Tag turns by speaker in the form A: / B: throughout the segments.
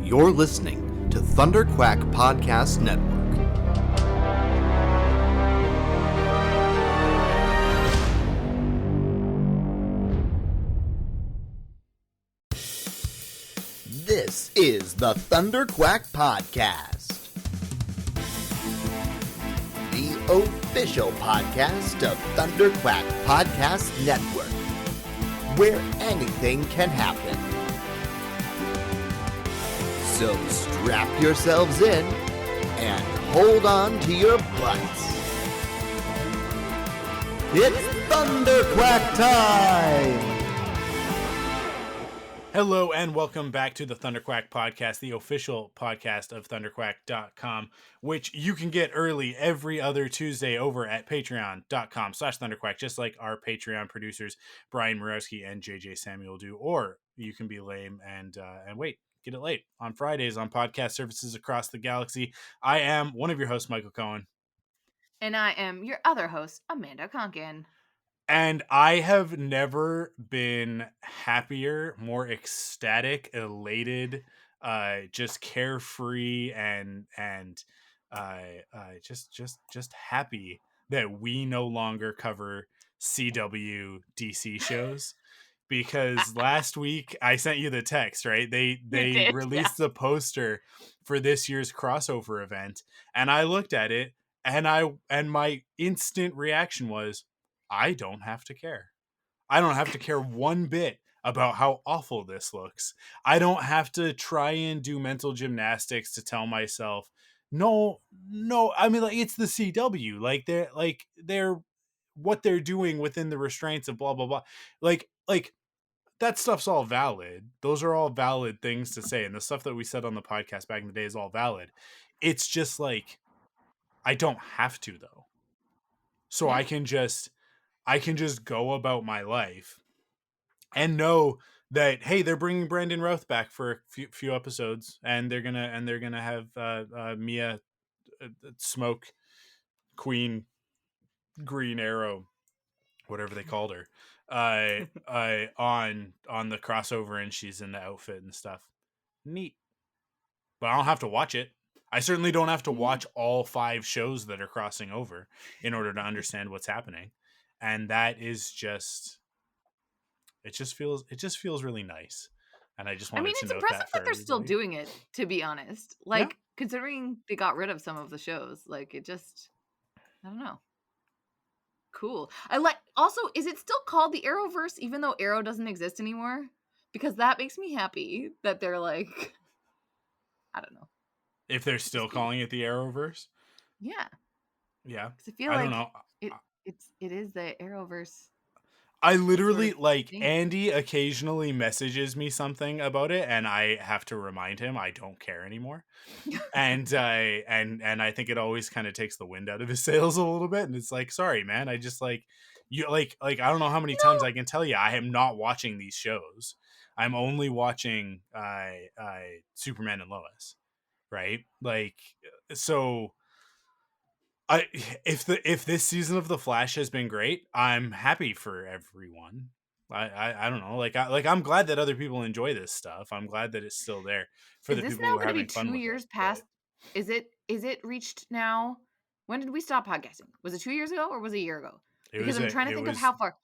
A: You're listening to Thunderquack Podcast Network. This is the Thunderquack Podcast, the official podcast of Thunderquack Podcast Network, where anything can happen. So strap yourselves in and hold on to your butts. It's Thunderquack time!
B: Hello and welcome back to the Thunderquack Podcast, the official podcast of thunderquack.com, which you can get early every other Tuesday over at patreon.com/thunderquack, just like our Patreon producers, Brian Murawski and JJ Samuel do. Or you can be lame and wait, get it late on Fridays on podcast services across the galaxy. I am one of your hosts, Michael Cohen.
C: And I am your other host, Amanda Conkin.
B: And I have never been happier, more ecstatic, elated, just carefree, and just happy that we no longer cover CW DC shows. Because last week I sent you the text, right? They
C: did,
B: released the poster for this year's crossover event, and I looked at it, and my instant reaction was, I don't have to care. I don't have to care one bit about how awful this looks. I don't have to try and do mental gymnastics to tell myself, no. I mean, like, it's the CW. Like they're what they're doing within the restraints of blah blah blah. Like that stuff's all valid. Those are all valid things to say, and the stuff that we said on the podcast back in the day is all valid. It's just like, I don't have to though. So
C: Yeah.
B: I can just go about my life and know that, hey, they're bringing Brandon Routh back for a few episodes, and they're gonna have Mia Smoke Queen Green Arrow, whatever they called her, on the crossover, and she's in the outfit and stuff. Neat, but I don't have to watch it. I certainly don't have to watch all 5 shows that are crossing over in order to understand what's happening. And that is just, it just feels really nice. And I just wanted to note
C: impressive
B: that
C: they're still doing it, to be honest. Like,
B: yeah.
C: Considering they got rid of some of the shows, like, it just, I don't know. Cool. Also, is it still called the Arrowverse, even though Arrow doesn't exist anymore? Because that makes me happy that they're like, I don't know.
B: If they're still calling it the Arrowverse?
C: Yeah.
B: Yeah.
C: Because I feel
B: I
C: like
B: don't know.
C: it is the Arrowverse.
B: I literally,
C: sort of
B: like,
C: thing.
B: Andy occasionally messages me something about it, and I have to remind him I don't care anymore. and I think it always kind of takes the wind out of his sails a little bit, and it's like, sorry, man, I just, like, you like I don't know how many times I can tell you I am not watching these shows. I'm only watching Superman and Lois, right? Like, so if this season of The Flash has been great, I'm happy for everyone. I don't know, I'm glad that other people enjoy this stuff. I'm glad that it's still there for the people who are having fun with it. Is this now going to be 2
C: years past? Is it reached now? When did we stop podcasting? Was it 2 years ago or was it a year ago? Because I'm trying to think of how far.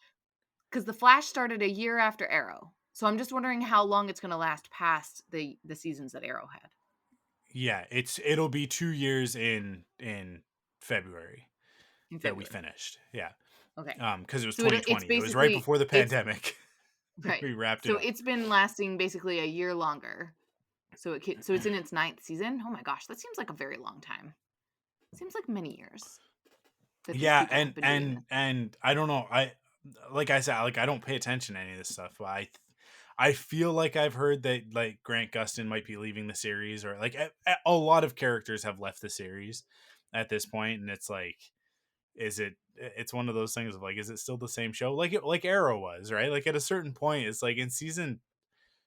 C: Because The Flash started a year after Arrow, so I'm just wondering how long it's going to last past the seasons that Arrow had.
B: Yeah, it'll be 2 years in February that we finished. Yeah.
C: Okay.
B: Because it was 2020. It was right before the pandemic.
C: Right.
B: We wrapped it.
C: So
B: up.
C: It's been lasting basically a year longer. So it's in its 9th season. Oh my gosh, that seems like a very long time. It seems like many years.
B: Yeah, and I don't know. Like I said, like, I don't pay attention to any of this stuff. But I feel like I've heard that, like, Grant Gustin might be leaving the series, or like a lot of characters have left the series at this point, and it's like, it's one of those things of, like, is it still the same show? Like Arrow was, right? Like, at a certain point, it's like, in season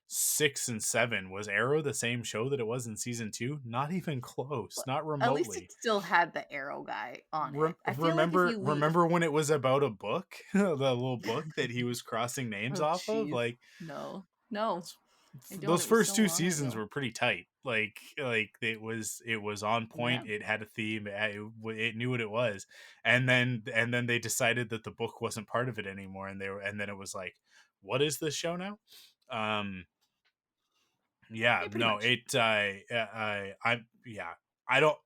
B: 6 and 7, was Arrow the same show that it was in season 2? Not even close, not remotely.
C: At least it still had the Arrow guy on it. I feel
B: remember when it was about a book, the little book that he was crossing names off of? Like,
C: no. I don't.
B: those
C: It was
B: first
C: so
B: two
C: long
B: seasons
C: ago.
B: were pretty tight. Like it was on point.
C: Yeah.
B: It had a theme. It knew what it was, and then they decided that the book wasn't part of it anymore, and then it was like, what is this show now? Yeah,
C: Yeah, pretty
B: no,
C: much.
B: yeah, I don't.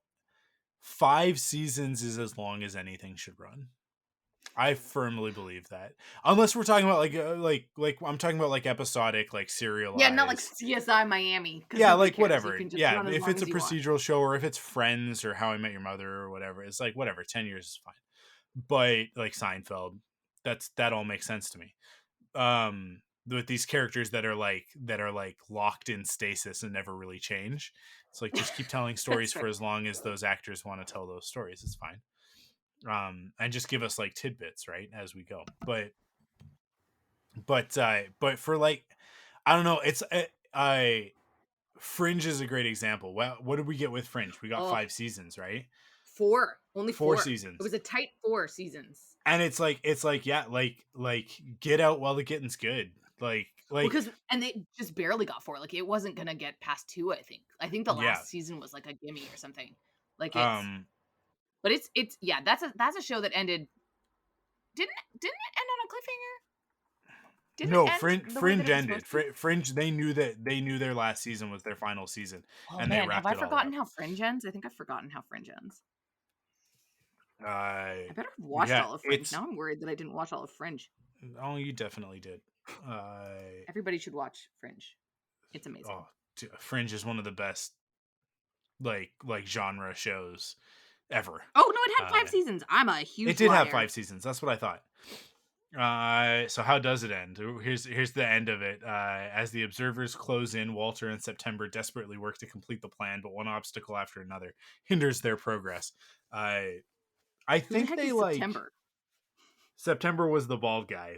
B: 5 seasons is as long as anything should run. I firmly believe that. Unless we're talking about like I'm talking about like episodic, like
C: Yeah, not like
B: serialized.
C: CSI Miami, because
B: Yeah,
C: nobody
B: like
C: cares. You
B: whatever.
C: can just
B: Yeah,
C: run as
B: if
C: long
B: it's a
C: as you want.
B: procedural show or if it's Friends or How I Met Your Mother or whatever, it's like whatever. 10 years is fine. But like Seinfeld, that all makes sense to me. With these characters that are like locked in stasis and never really change. It's like just keep telling stories
C: That's
B: for
C: fair.
B: as long as those actors want to tell those stories. It's fine. And just give us like tidbits, right, as we go. But for like, I don't know. It's I Fringe is a great example. Well, what did we get with Fringe? We got
C: Oh,
B: 5 seasons, right?
C: 4. Only
B: Four
C: 4. It
B: seasons.
C: was a tight 4 seasons.
B: And it's like yeah, like get out while the getting's good. Like
C: Because and they just barely got 4. Like, it wasn't gonna get past 2, I think. I think the
B: yeah.
C: last season was like a gimme or something. Like,
B: Um
C: but it's yeah, that's a show that ended. Didn't it end on a cliffhanger? Didn't it
B: no,
C: end the way that
B: Fringe
C: it was
B: ended.
C: supposed to?
B: Fringe, they knew their last season was their final season,
C: Oh
B: and they
C: man, have
B: wrapped
C: I
B: it all
C: forgotten
B: up.
C: how Fringe ends? I think I've forgotten how Fringe ends. I better have watched
B: Yeah,
C: all of Fringe.
B: it's
C: Now I'm worried that I didn't watch all of Fringe.
B: oh, you definitely did.
C: Everybody should watch Fringe. It's amazing.
B: Oh, Fringe is one of the best like genre shows ever.
C: Oh no, it had 5 seasons. I'm a huge
B: It did have
C: liar.
B: 5 seasons. That's what I thought. So how does it end? Here's the end of it. As the observers close in, Walter and September desperately work to complete the plan, but one obstacle after another hinders their progress. I
C: Who the
B: think
C: heck
B: they
C: is
B: like
C: September?
B: September was the bald guy.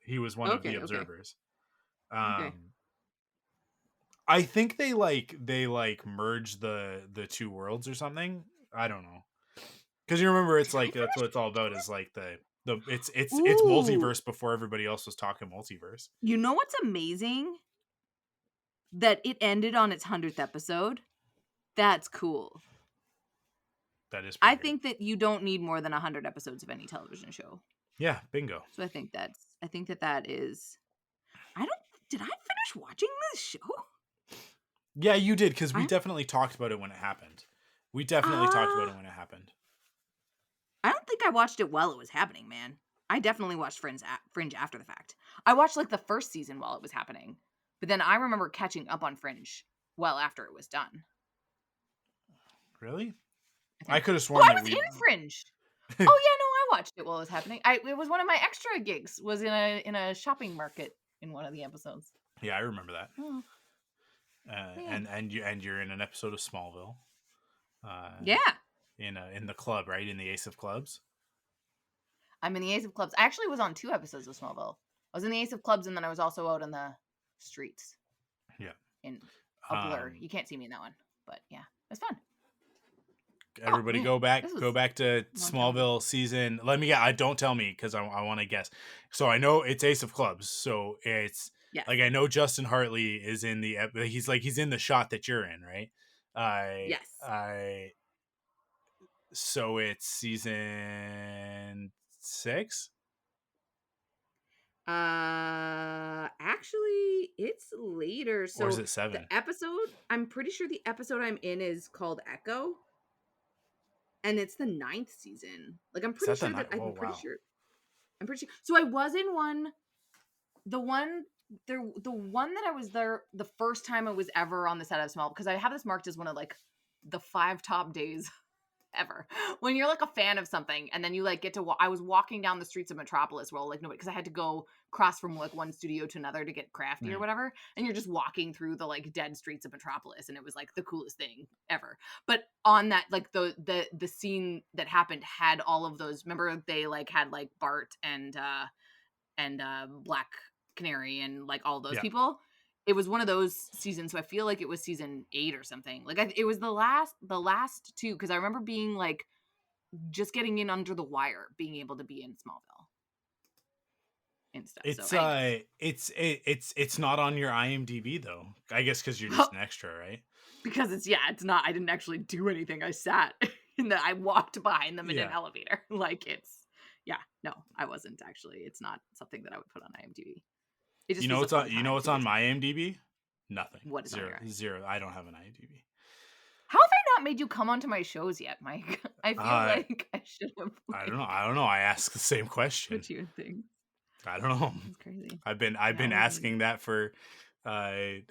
B: He was one of the
C: Okay, okay,
B: observers.
C: okay.
B: I think they merge the two worlds or something. I don't know. Because you remember, it's
C: Did I
B: like that's
C: finish
B: what it's all about.
C: watching
B: Is
C: this?
B: like it's
C: Ooh,
B: multiverse before everybody else was talking multiverse.
C: you know what's amazing? That it ended on its 100th episode. That's cool.
B: That is
C: I
B: pretty good.
C: think that you don't need more than 100 episodes of any television show.
B: Yeah, bingo.
C: So I think that is. Did I finish watching this show?
B: Yeah, you did, because we
C: I
B: definitely talked about it when it happened. We definitely talked about it when it happened.
C: I don't think I watched it while it was happening, man. I definitely watched Fringe after the fact. I watched like the first season while it was happening, but then I remember catching up on Fringe well after it was done.
B: Really?
C: I
B: I
C: think.
B: could have
C: Oh,
B: sworn
C: I
B: that
C: was
B: we.
C: in Fringe. Oh yeah, no, I watched it while it was happening. It was one of my extra gigs. Was in a shopping market in one of the episodes.
B: Yeah, I remember that.
C: Oh, man.
B: And you're in an episode of Smallville.
C: Yeah,
B: In the club, right? In the Ace of Clubs.
C: I'm in the Ace of Clubs. I actually was on 2 episodes of Smallville. I was in the Ace of Clubs, and then I was also out in the streets.
B: Yeah.
C: In a blur. You can't see me in that one, but yeah, it's fun.
B: Everybody,
C: man,
B: go back
C: this was
B: to
C: a long time
B: Smallville season. Let me get. Don't tell me, because I want to guess. So I know it's Ace of Clubs. So it's
C: Yes.
B: like I know Justin Hartley is in the. He's in the shot that you're in, right?
C: Yes.
B: So it's season 6.
C: Actually, it's later.
B: Or
C: So
B: is it 7?
C: the episode, I'm pretty sure the episode I'm in is called Echo, and it's the 9th season. Like I'm pretty sure that
B: Oh, wow.
C: I'm pretty sure. So I was in one. The one that I was there the first time I was ever on the set of Small, because I have this marked as one of like the 5 top days ever. When you're like a fan of something and then you like get to I was walking down the streets of Metropolis where like nobody, because I had to go cross from like one studio to another to get crafty or whatever, and you're just walking through the like dead streets of Metropolis, and it was like the coolest thing ever. But on that, like the scene that happened had all of those. Remember they like had like Bart and Black Canary and like all those people. It was one of those seasons, so I feel like it was season 8 or something. Like it was the last 2, because I remember being like just getting in under the wire, being able to be in Smallville. and stuff.
B: It's
C: So anyways.
B: it's not on your IMDb though. I guess because you're just an extra, right?
C: Because it's not, I didn't actually do anything. I sat I walked behind them in an
B: Yeah.
C: elevator. Like no, I wasn't actually. It's not something that I would put on IMDb. It just was a fun
B: You
C: time
B: know what's
C: to get
B: on
C: to.
B: my IMDb? Nothing.
C: What is on your
B: Zero. I don't have an IMDb.
C: How have I not made you come onto my shows yet, Mike? I feel
B: Uh,
C: like I should have
B: I don't know. I don't know. I ask the same question.
C: put you in things.
B: I don't know.
C: That's crazy.
B: I've been
C: Now
B: asking that for I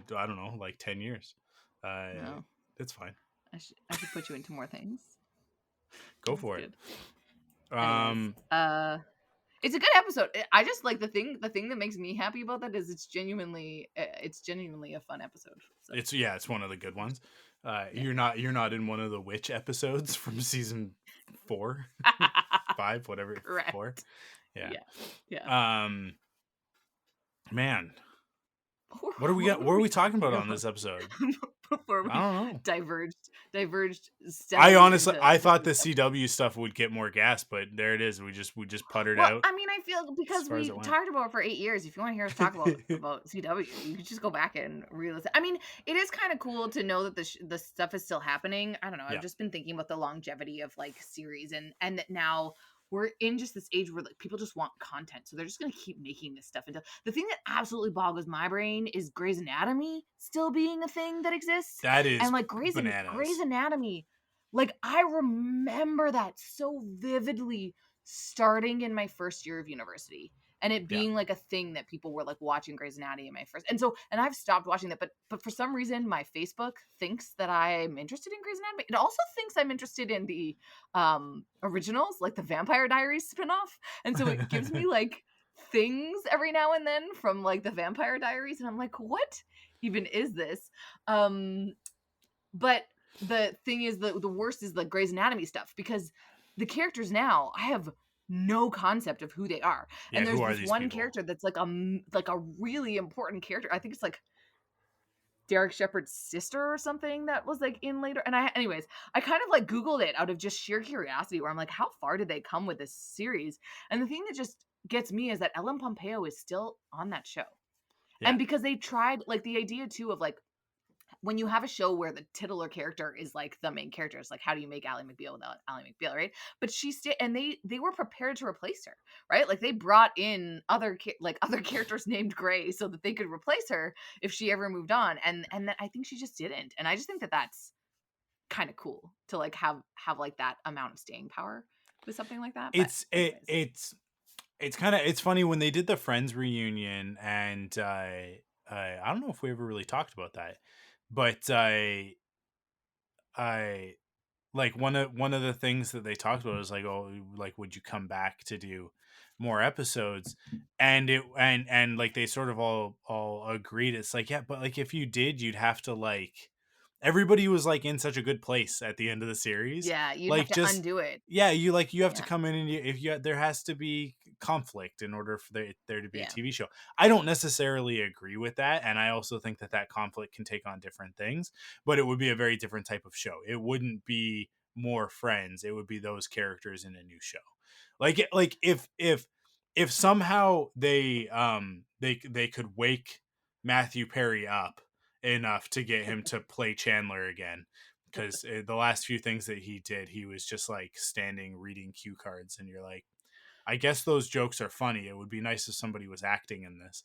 B: don't know, like 10 years.
C: no,
B: It's fine.
C: I should put you into more things.
B: Go
C: That's
B: for
C: good.
B: it.
C: Anyways, it's a good episode. I just like the thing that makes me happy about that is it's genuinely a fun episode. So.
B: It's one of the good ones.
C: Yeah.
B: You're not in one of the witch episodes from season 4, 5, whatever.
C: Correct.
B: 4. Yeah.
C: Yeah.
B: Man, what are we talking about on this episode?
C: Before we
B: I don't know.
C: diverged.
B: I honestly,
C: into
B: I thought the CW stuff would get more gas, but there it is. We just puttered out.
C: I mean, I feel because
B: far as
C: we
B: it went.
C: talked about it for 8 years. If you want to hear us talk about CW, you can just go back and re-listen. I mean, it is kind of cool to know that the stuff is still happening. I don't know.
B: Yeah.
C: I've just been thinking about the longevity of like series and that now we're in just this age where like people just want content, so they're just gonna keep making this stuff. Into the thing that absolutely boggles my brain is Grey's Anatomy still being a thing that exists.
B: That is
C: and like Grey's Anatomy, like I remember that so vividly starting in my first year of university and it being like a thing that people were like watching Grey's Anatomy in my first. And I've stopped watching that, but for some reason my Facebook thinks that I'm interested in Grey's Anatomy. It also thinks I'm interested in the originals, like the Vampire Diaries spinoff. And so it gives me like things every now and then from like the Vampire Diaries and I'm like, what even is this? But the thing is, the worst is the Grey's Anatomy stuff because the characters now I have no concept of who they are.
B: Yeah,
C: and there's
B: who are
C: this
B: these
C: one
B: people?
C: character that's like a really important character. I think it's like Derek Shepherd's sister or something that was like in later. And I kind of like Googled it out of just sheer curiosity where I'm like, how far did they come with this series? And the thing that just gets me is that Ellen Pompeo is still on that show.
B: Yeah.
C: And because they tried like the idea too of like, when you have a show where the titular character is like the main character, it's like, how do you make Ally McBeal without Ally McBeal, right? But and they were prepared to replace her, right? Like they brought in other characters named Grey so that they could replace her if she ever moved on, and then I think she just didn't, and I just think that that's kind of cool to like have like that amount of staying power with something like that.
B: It's funny when they did the Friends reunion, and I don't know if we ever really talked about that. But I like one of the things that they talked about was like, oh, like would you come back to do more episodes? And like they sort of all agreed. It's like, yeah, but like if you did, you'd have to like everybody was like in such a good place at the end of the series.
C: Yeah, you'd
B: like
C: have to
B: just
C: undo it.
B: Yeah, you have to come in and there has to be conflict in order for there to be a TV show. I don't necessarily agree with that, and I also think that conflict can take on different things, but it would be a very different type of show. It wouldn't be more Friends. It would be those characters in a new show. Like if somehow they could wake Matthew Perry up enough to get him to play Chandler again, because the last few things that he did, he was just like standing reading cue cards, and you're like, I guess those jokes are funny. It would be nice if somebody was acting in this.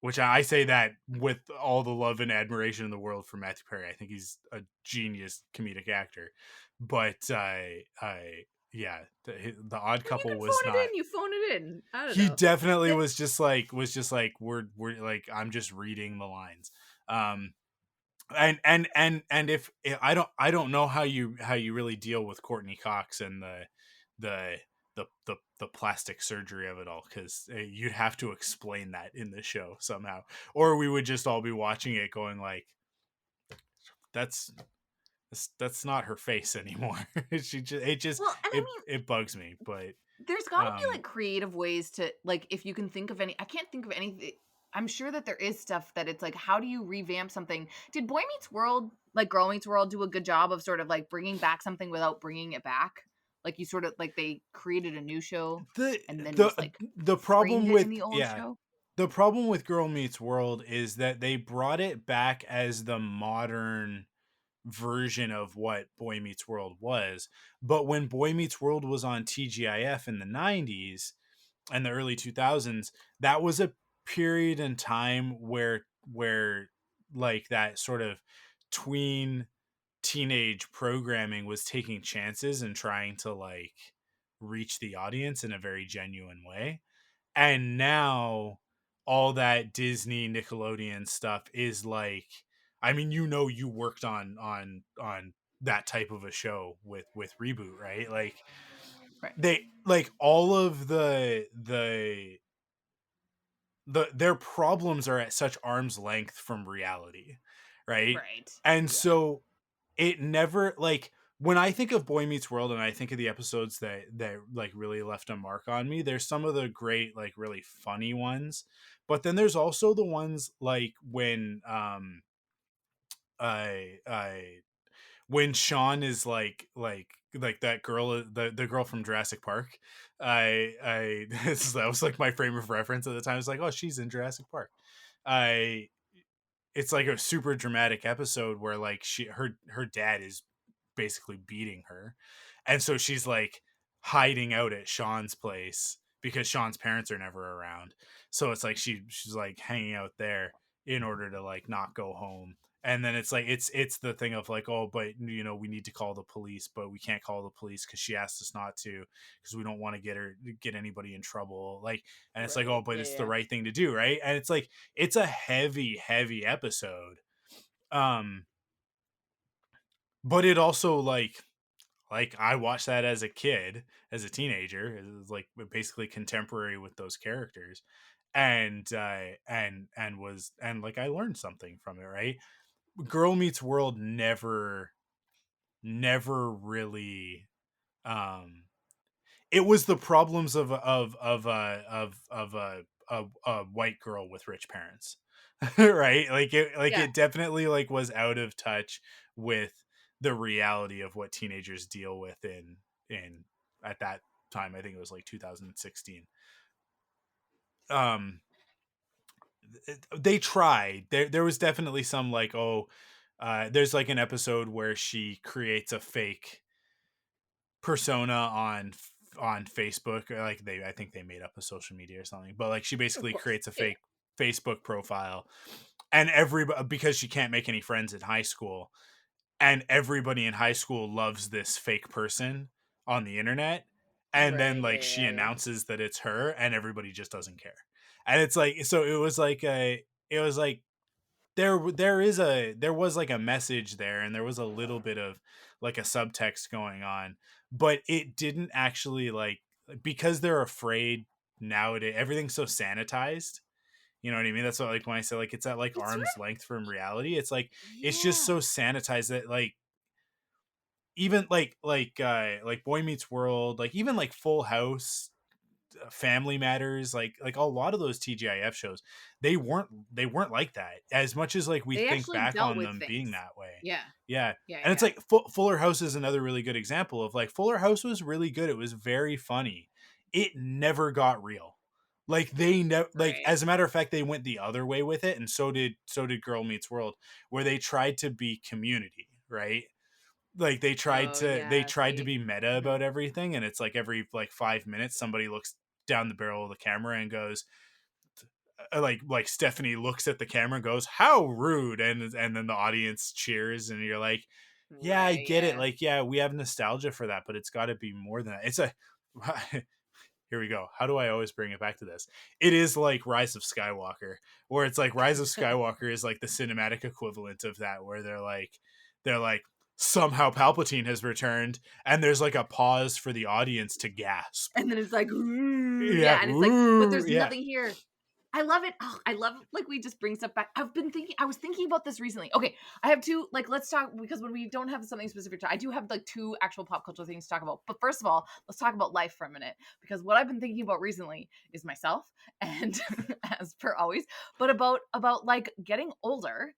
B: Which I say that with all the love and admiration in the world for Matthew Perry. I think he's a genius comedic actor. But the Odd Couple was not.
C: You phone it in. I don't know.
B: He definitely was just like we're like, I'm just reading the lines. And if I don't know how you really deal with Courtney Cox and the plastic surgery of it all, because you'd have to explain that in the show somehow, or we would just all be watching it going like, that's not her face anymore. It bugs me. But
C: there's gotta be like creative ways to like, if you can think of any. I can't think of anything. I'm sure that there is stuff that it's like, how do you revamp something? Did Boy Meets World, like Girl Meets World, do a good job of sort of like bringing back something without bringing it back? Like, you sort of like they created a new show
B: the
C: and then just
B: the
C: like
B: the
C: framed
B: problem
C: it in
B: with
C: the old
B: yeah
C: show.
B: the problem with Girl Meets World is that they brought it back as the modern version of what Boy Meets World was. But when Boy Meets World was on TGIF in the 90s and the early 2000s, that was a period in time where like that sort of tween teenage programming was taking chances and trying to like reach the audience in a very genuine way. And now all that Disney Nickelodeon stuff is like, I mean, you worked on that type of a show with Reboot, right? Like
C: Right.
B: they like all of their problems are at such arm's length from reality, right?
C: Right.
B: And
C: Yeah.
B: so it never like when I think of Boy Meets World and I think of the episodes that like really left a mark on me, there's some of the great like really funny ones, but then there's also the ones like I when Sean is like that girl the girl from Jurassic Park. I that was like my frame of reference at the time. It's like, oh, she's in Jurassic Park. I It's like a super dramatic episode where like her dad is basically beating her, and so she's like hiding out at Sean's place because Sean's parents are never around. So it's like she's like hanging out there in order to like not go home. And then it's like it's the thing of like, oh, but we need to call the police, but we can't call the police because she asked us not to because we don't want to get anybody in trouble. Like, and it's like, oh,
C: Right.
B: but
C: Yeah.
B: it's the
C: Yeah.
B: right thing to do, right? And it's like it's a heavy episode. Um, but it also like I watched that as a kid, as a teenager. It was like basically contemporary with those characters, and like I learned something from it. Right, Girl Meets World never really um it was the problems of a white girl with rich parents. Right, like
C: Yeah.
B: it definitely like was out of touch with the reality of what teenagers deal with in at that time. I think it was like 2016. um they tried. There was definitely some like, oh, there's like an episode where she creates a fake persona on Facebook, or like I think they made up a social media or something, but like she
C: Of
B: basically
C: course.
B: creates a
C: Yeah.
B: fake Facebook profile, and everybody, because she can't make any friends in high school, and everybody in high school loves this fake person on the internet, and then
C: Right.
B: like
C: Yeah.
B: she
C: Yeah. Yeah.
B: announces that it's her and everybody just doesn't care. And it's like, so it was like there was like a message there, and there was a little bit of like a subtext going on, but it didn't actually like, because they're afraid nowadays everything's so sanitized. You know what I mean? That's what, like, when I say like it's at like
C: It's sort
B: arm's length from reality, it's like
C: of
B: it's just
C: yeah.
B: so sanitized that like even like Boy Meets World, like even like Full House, Family Matters, like a lot of those TGIF shows, they weren't like that as much as like we
C: They
B: think
C: actually
B: back
C: dealt
B: on
C: with
B: them being
C: things.
B: that way.
C: Yeah.
B: Yeah.
C: Yeah.
B: And it's
C: Yeah.
B: like Fuller House is another really good example of like Fuller House was really good. It was very funny. It never got real. Like they never, like,
C: Right.
B: as a matter of fact, they went the other way with it, and so did Girl Meets World, where they tried to be Community, right? Like
C: Oh
B: they
C: yeah.
B: tried to
C: See.
B: be meta
C: Hmm.
B: about everything, and it's like every like 5 minutes somebody looks down the barrel of the camera and goes, like Stephanie looks at the camera and goes, how rude, and then the audience cheers, and you're like, yeah, I
C: Right.
B: get it,
C: Yeah.
B: like, yeah, we have nostalgia for that, but it's got to be more than that. It's a here we go. How do I always bring it back to this? It is like Rise of Skywalker, where it's like Rise of Skywalker is like the cinematic equivalent of that, where they're like somehow Palpatine has returned, and there's like a pause for the audience to gasp.
C: And then it's like, ooh,
B: Yeah,
C: yeah, and it's like, but
B: ooh,
C: there's
B: yeah.
C: nothing here. I love it. Oh, I love like we just bring stuff back. I was thinking about this recently. Okay, I have two, like, let's talk, because when we don't have something specific to, I do have like two actual pop culture things to talk about. But first of all, let's talk about life for a minute, because what I've been thinking about recently is myself, and as per always, but about like getting older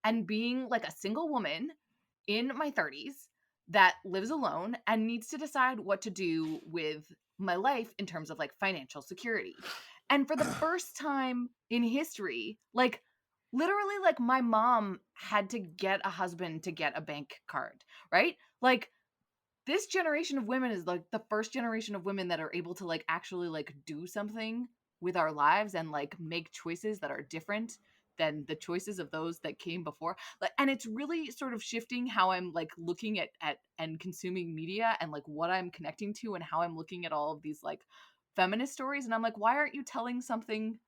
C: and being like a single woman in my 30s, that lives alone and needs to decide what to do with my life in terms of like financial security. And for the first time in history, like literally, like my mom had to get a husband to get a bank card, right? Like this generation of women is like the first generation of women that are able to like actually like do something with our lives and like make choices that are different than the choices of those that came before. Like, and it's really sort of shifting how I'm like looking at and consuming media and like what I'm connecting to and how I'm looking at all of these like feminist stories. And I'm like, why aren't you telling something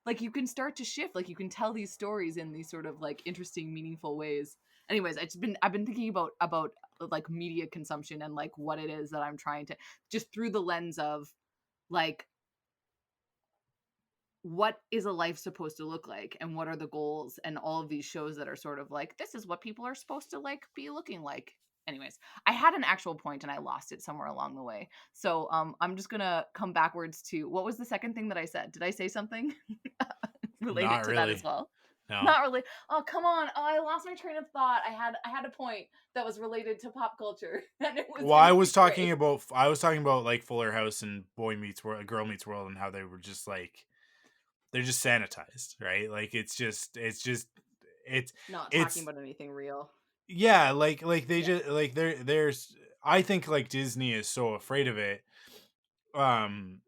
C: like you can start to shift, like you can tell these stories in these sort of like interesting, meaningful ways. Anyways, I've been thinking about like media consumption and like what it is that I'm trying to just through the lens of like what is a life supposed to look like and what are the goals and all of these shows that are sort of like this is what people are supposed to like be looking like. Anyways, I had an actual point and I lost it somewhere along the way. So I'm just gonna come backwards to what was the second thing that I said? Did I say something related
B: Not
C: to that as
B: really.
C: well?
B: No.
C: Not really. Oh, come on. Oh, I lost my train of thought. I had a point that was related to pop culture and it was
B: Well,
C: gonna be great.
B: I was talking about like Fuller House and Boy Meets World, Girl Meets World, and how they were just like they're just sanitized, right? Like it's
C: Not talking
B: it's
C: about anything real.
B: yeah, like they
C: Yeah.
B: just like there's I think like Disney is so afraid of it, um,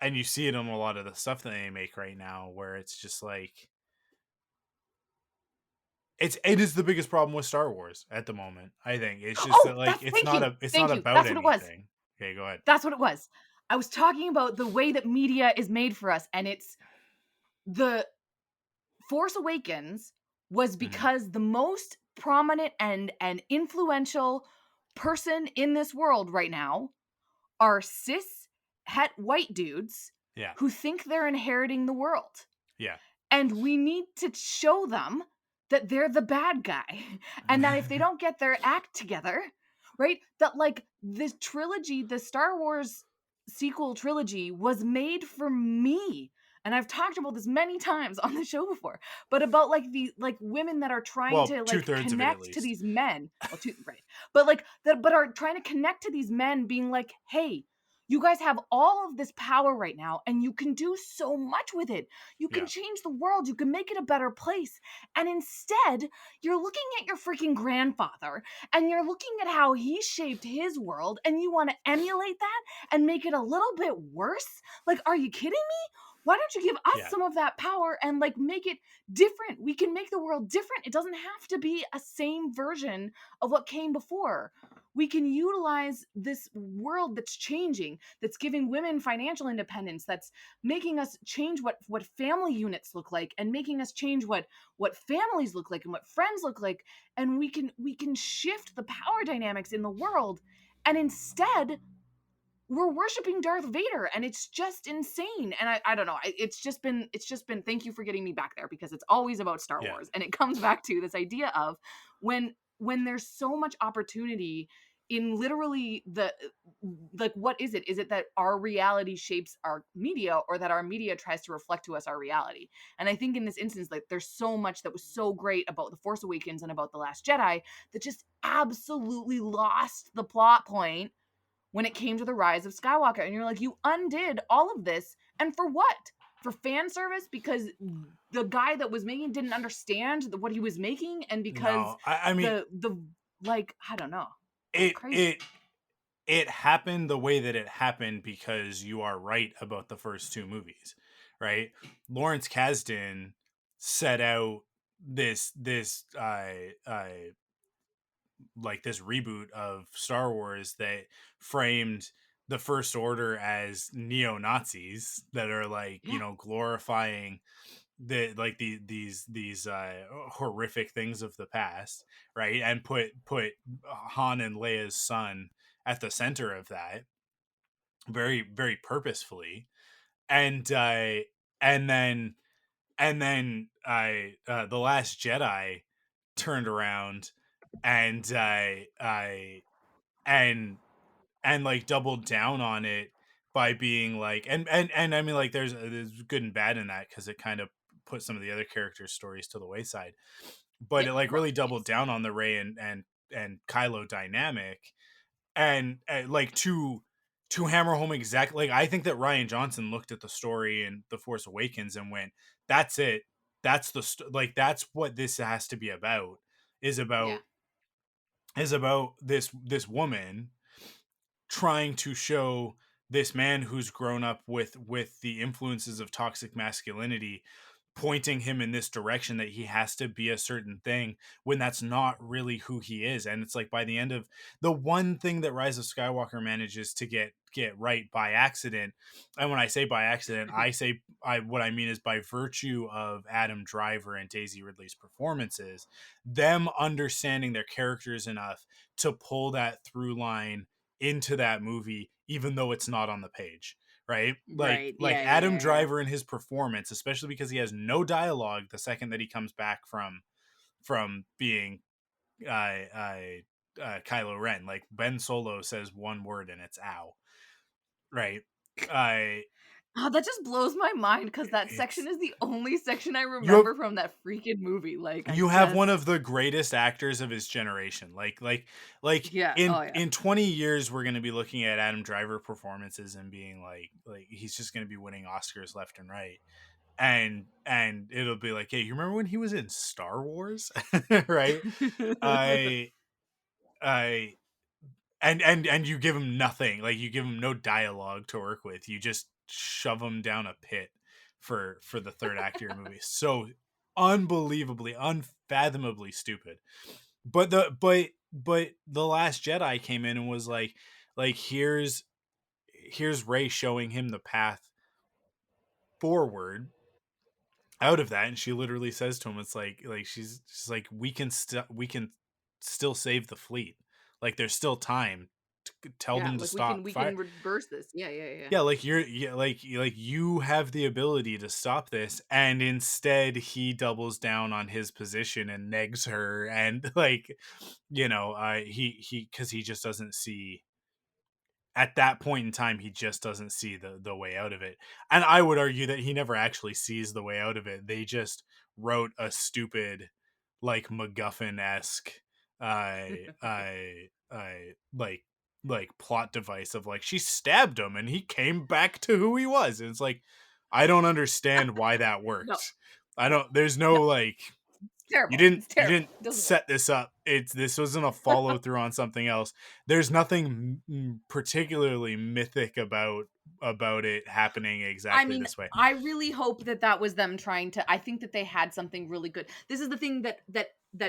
B: and you see it in a lot of the stuff that they make right now, where it's just like it is the biggest problem with Star Wars at the moment. I think it's just that
C: Oh,
B: like
C: that's thank you.
B: it's not
C: Thank you.
B: about
C: That's what it was.
B: anything. Okay, go ahead.
C: That's what it was. I was talking about the way that media is made for us, and it's the Force Awakens was
B: Hmm.
C: because the most prominent and influential person in this world right now are cis het white dudes
B: Yeah,
C: who think they're inheriting the world.
B: yeah.
C: And we need to show them that they're the bad guy and that if they don't get their act together, right, that like this trilogy, the Star Wars sequel trilogy was made for me. And I've talked about this many times on the show before, but about like the like women that are trying
B: Well,
C: to
B: two
C: like
B: thirds of it at
C: connect to
B: least.
C: these men. Well, two, right. But like that but are trying to connect to these men being like, "Hey, you guys have all of this power right now and you can do so much with it. You can
B: Yeah,
C: change the world. You can make it a better place." And instead, you're looking at your freaking grandfather and you're looking at how he shaped his world and you want to emulate that and make it a little bit worse? Like, are you kidding me? Why don't you give us
B: yeah,
C: some of that power and like make it different? We can make the world different. It doesn't have to be a same version of what came before. We can utilize this world that's changing, that's giving women financial independence, that's making us change what family units look like and making us change what families look like and what friends look like, and we can shift the power dynamics in the world. And instead we're worshiping Darth Vader and it's just insane. And I don't know. It's just been thank you for getting me back there because it's always about Star
B: yeah,
C: Wars and it comes back to this idea of when there's so much opportunity in literally the like what is it? Is it that our reality shapes our media or that our media tries to reflect to us our reality? And I think in this instance like there's so much that was so great about The Force Awakens and about The Last Jedi that just absolutely lost the plot point when it came to the rise of Skywalker. And you're like, you undid all of this. And for what? For fan service? Because the guy that was making didn't understand what he was making, and because
B: no. I mean
C: the like, I don't know. It's
B: it
C: crazy.
B: it it happened the way that it happened because you are right about the first two movies, right? Lawrence Kasdan set out this like this reboot of Star Wars that framed the First Order as neo Nazis that are like
C: Yeah.
B: glorifying these horrific things of the past, right? And put Han and Leia's son at the center of that very very purposefully, and and then the Last Jedi turned around and I and like doubled down on it by being like and I mean like there's good and bad in that because it kind of put some of the other characters' stories to the wayside, but
C: Yeah.
B: it like
C: Well,
B: really doubled
C: yes.
B: down on the Rey and Kylo dynamic, and like to hammer home exactly, like I think that Rian Johnson looked at the story in The Force Awakens and went, that's it, that's like that's what this has to be about, is
C: Yeah.
B: about this woman trying to show this man who's grown up with the influences of toxic masculinity, pointing him in this direction that he has to be a certain thing when that's not really who he is. And it's like, by the end of the one thing that Rise of Skywalker manages to get right by accident, and when I say by accident, I what I mean is by virtue of Adam Driver and Daisy Ridley's performances, them understanding their characters enough to pull that through line into that movie, even though it's not on the page, right?
C: Right.
B: Like
C: Yeah.
B: Adam
C: Yeah.
B: Driver and his performance, especially because he has no dialogue the second that he comes back from being Kylo Ren. Like Ben Solo says one word and it's "ow," right? I
C: Oh, that just blows my mind because that section
B: it's
C: is the only section I
B: you have
C: remember from that freaking movie. Like, I
B: you have one of
C: just,
B: the greatest actors of his generation. Like
C: yeah. Oh, yeah.
B: in 20 years we're going to be looking at Adam Driver performances and being like he's just going to be winning Oscars left and right. And it'll be like, hey, you remember when he was in Star Wars? Right? I I and you give him nothing, like you give him no dialogue to work with, you just shove him down a pit for the third act of your movie. So unbelievably, unfathomably stupid. But the Last Jedi came in and was like here's Rey showing him the path forward out of that, and she literally says to him, it's like she's like, we can still save the fleet, like there's still time to tell
C: Yeah.
B: them to
C: Like, we
B: stop
C: can we
B: fire.
C: can reverse this. Yeah. Yeah. Yeah.
B: Yeah, like like you have the ability to stop this, and instead he doubles down on his position and negs her, and like, he because he just doesn't see, at that point in time, he just doesn't see the way out of it. And I would argue that he never actually sees the way out of it. They just wrote a stupid, like MacGuffin-esque like plot device of like, she stabbed him and he came back to who he was. And it's like, I don't understand why that
C: No.
B: worked. I don't, there's no
C: No.
B: like,
C: It's terrible. It's
B: you
C: terrible.
B: didn't
C: It doesn't work.
B: set this up. This wasn't a follow through on something else. There's nothing particularly mythic about it happening
C: I
B: exactly
C: mean,
B: this way.
C: I really hope that that was them trying to. I think that they had something really good. This is the thing that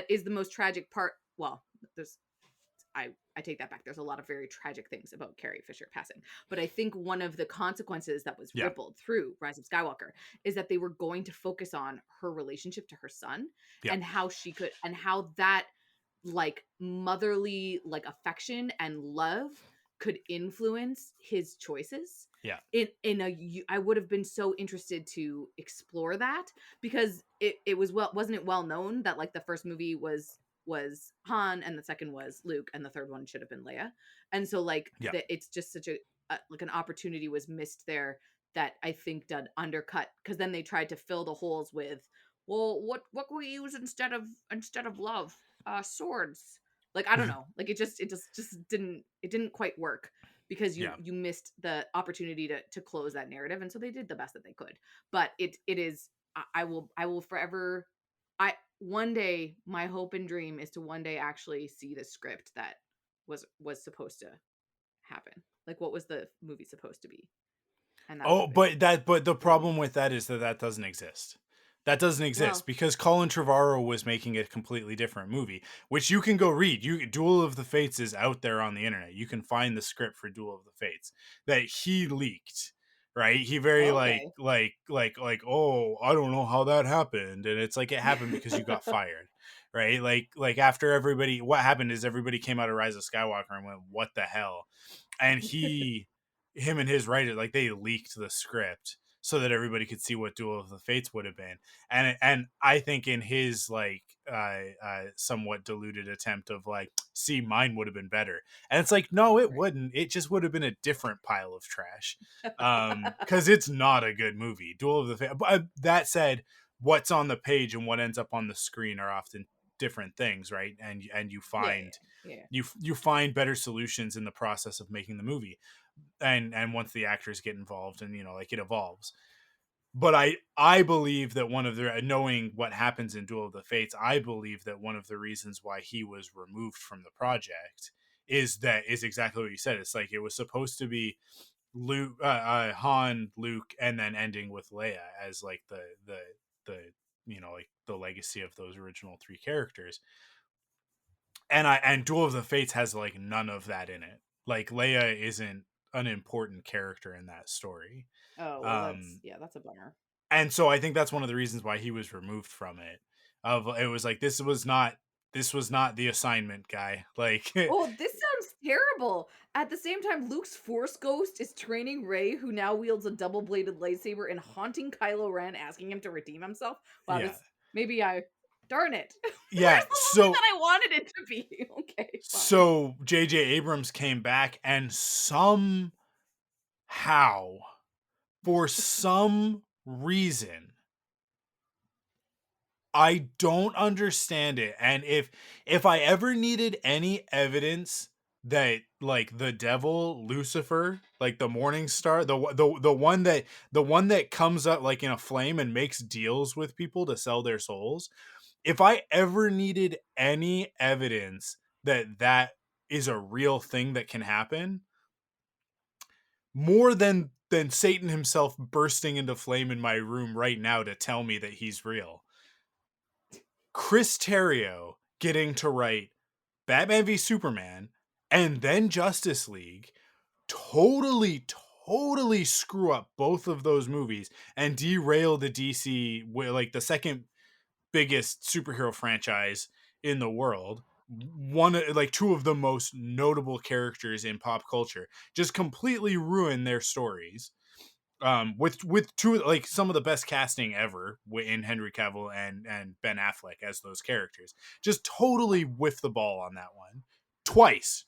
C: is the most tragic part. Well, there's I take that back. There's a lot of very tragic things about Carrie Fisher passing. But I think one of the consequences that was
B: Yeah.
C: rippled through Rise of Skywalker is that they were going to focus on her relationship to her son,
B: Yeah.
C: and how she could, and how that, like, motherly, like, affection and love could influence his choices.
B: Yeah.
C: I would have been so interested to explore that, because it was, well, wasn't it well known that, like, the first movie was Han, and the second was Luke, and the third one should have been Leia. And so, like,
B: Yeah.
C: it's just such a like, an opportunity was missed there that I think did undercut, because then they tried to fill the holes with, well, what can we use instead of love? Swords. Like, I don't know. Like, it just didn't quite work, because you
B: Yeah.
C: you missed the opportunity to close that narrative, and so they did the best that they could. But it is, I will forever, one day, my hope and dream is to one day actually see the script that was supposed to happen. Like, what was the movie supposed to be? And that's
B: Oh,
C: what they did.
B: but the problem with that is that doesn't exist. That doesn't exist
C: Well,
B: because Colin Trevorrow was making a completely different movie, which you can go read. Duel of the Fates is out there on the internet. You can find the script for Duel of the Fates that he leaked. Right? He very
C: okay.
B: oh, I don't know how that happened, and it's like, it happened because you got fired. Right? Like after everybody, what happened is everybody came out of Rise of Skywalker and went, what the hell? And him and his writer, like, they leaked the script so that everybody could see what Duel of the Fates would have been. And I think in his like somewhat diluted attempt of like, see, mine would have been better. And it's like, no, it
C: Right.
B: wouldn't. It just would have been a different pile of trash. Because it's not a good movie. Duel of the Fates. That said, what's on the page and what ends up on the screen are often different things, right? And you
C: Yeah,
B: find
C: yeah.
B: you find better solutions in the process of making the movie, and once the actors get involved, and like it evolves. But I believe that one of the, knowing what happens in Duel of the Fates, I believe that one of the reasons why he was removed from the project is exactly what you said. It's like it was supposed to be Luke, Han, Luke, and then ending with Leia as like the like the legacy of those original three characters. And Duel of the Fates has like none of that in it. Like Leia isn't an important character in that story.
C: Oh well,
B: Um,
C: that's a bummer.
B: and so I think that's one of the reasons why he was removed from it. Of it was like this was not the assignment, guy. Like
C: Oh, this sounds terrible. At the same time, Luke's Force Ghost is training Rey, who now wields a double-bladed lightsaber, and haunting Kylo Ren, asking him to redeem himself. Wow,
B: yeah,
C: this maybe I darn it.
B: yeah.
C: Where's the movie that I wanted it to be? Okay, fine.
B: So J.J. Abrams came back and somehow, for some reason, I don't understand it. And if I ever needed any evidence that like the devil Lucifer, like the morning star, the one that comes up like in a flame and makes deals with people to sell their souls, if I ever needed any evidence that that is a real thing that can happen, more than Satan himself bursting into flame in my room right now to tell me that he's real, Chris Terrio getting to write Batman v Superman and then Justice League totally screw up both of those movies and derail the DC, like the second biggest superhero franchise in the world, one like two of the most notable characters in pop culture, just completely ruin their stories, with two like some of the best casting ever in Henry Cavill and Ben Affleck as those characters. Just totally whiff the ball on that one.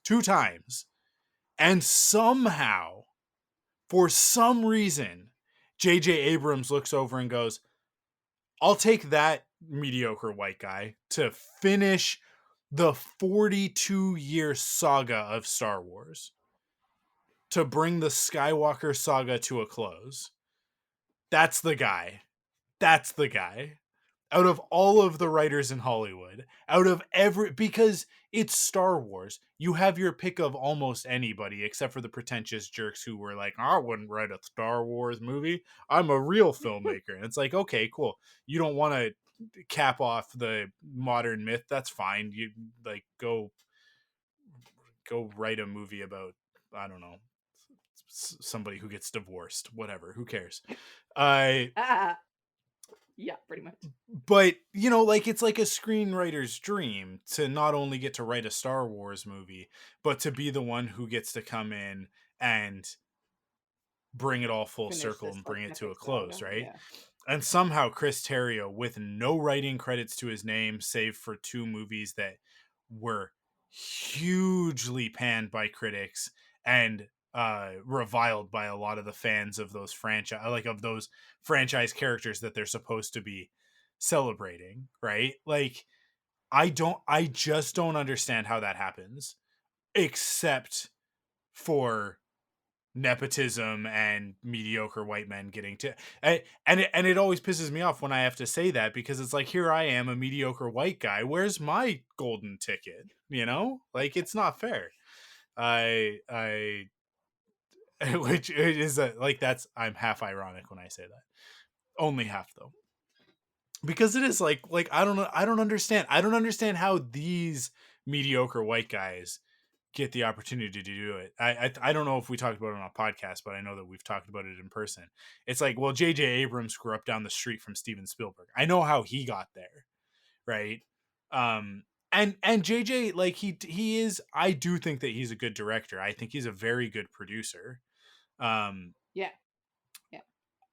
B: Two times. And somehow, for some reason, JJ Abrams looks over and goes, "I'll take that mediocre white guy to finish the 42-year saga of Star Wars, to bring the Skywalker saga to a close. That's the guy. That's the guy." Out of all of the writers in Hollywood, because it's Star Wars, you have your pick of almost anybody except for the pretentious jerks who were like, "I wouldn't write a Star Wars movie. I'm a real filmmaker." And it's like, okay, cool. You don't want to cap off the modern myth. That's fine. You like go write a movie about, I don't know, somebody who gets divorced, whatever, who cares.
C: Yeah, pretty much.
B: But like it's like a screenwriter's dream to not only get to write a Star Wars movie, but to be the one who gets to come in and bring it all full
C: Finish
B: circle
C: this
B: and
C: like
B: bring it to a
C: epic
B: close,
C: saga.
B: right?
C: Yeah.
B: And somehow Chris Terrio, with no writing credits to his name save for two movies that were hugely panned by critics and reviled by a lot of the fans of those franchise characters that they're supposed to be celebrating, right? Like I just don't understand how that happens, except for nepotism and mediocre white men getting to, and it always pisses me off when I have to say that, because it's like, here I am, a mediocre white guy, where's my golden ticket? Like, it's not fair. I which is like, that's, I'm half ironic when I say that, only half though, because it is like I don't understand how these mediocre white guys get the opportunity to do it. I don't know if we talked about it on a podcast, but I know that we've talked about it in person. It's like, well, J.J. Abrams grew up down the street from Steven Spielberg. I know how he got there, right? And J.J., like, he is. I do think that he's a good director. I think he's a very good producer. Um,
C: Yeah. Yeah.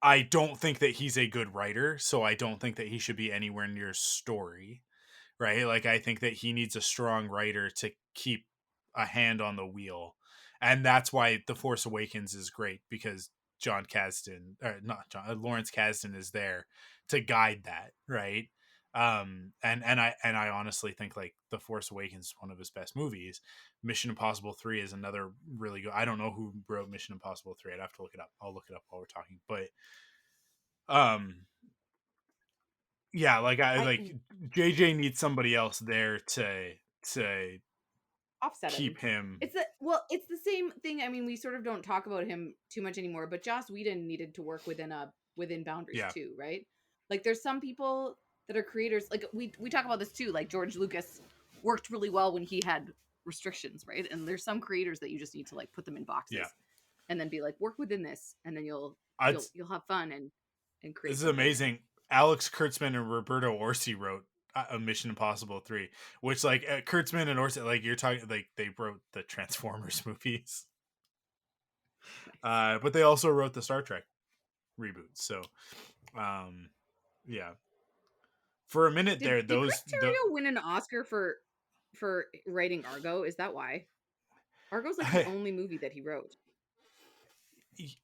B: I don't think that he's a good writer, so I don't think that he should be anywhere near story, right? Like, I think that he needs a strong writer to keep a hand on the wheel. And that's why The Force Awakens is great, because Lawrence Kasdan is there to guide that, right? And I honestly think like The Force Awakens is one of his best movies. Mission Impossible 3 is another really good. I don't know who wrote Mission Impossible 3. I'd have to look it up. I'll look it up while we're talking. But um yeah, like I
D: I
B: like JJ needs somebody else there to
D: offset him.
B: keep him.
D: It's the same thing. I mean, we sort of don't talk about him too much anymore, but Joss Whedon needed to work within boundaries
B: Yeah.
D: too, right? Like there's some people that are creators, like we talk about this too, like George Lucas worked really well when he had restrictions, right? And there's some creators that you just need to like put them in
B: Yeah.
D: boxes and then be like work within this, and then you'll
B: I'd
D: have fun and
B: This
D: create
B: is
D: something.
B: amazing. Alex Kurtzman and Roberto Orsi wrote a Mission Impossible 3, which like Kurtzman and Orsi, like you're talking, like they wrote the Transformers movies,
D: Nice.
B: but they also wrote the Star Trek reboot. So, um, yeah, for a minute there,
D: Did Chris Terrio win an Oscar for writing Argo? Is that why? Argo's like the only movie that he wrote.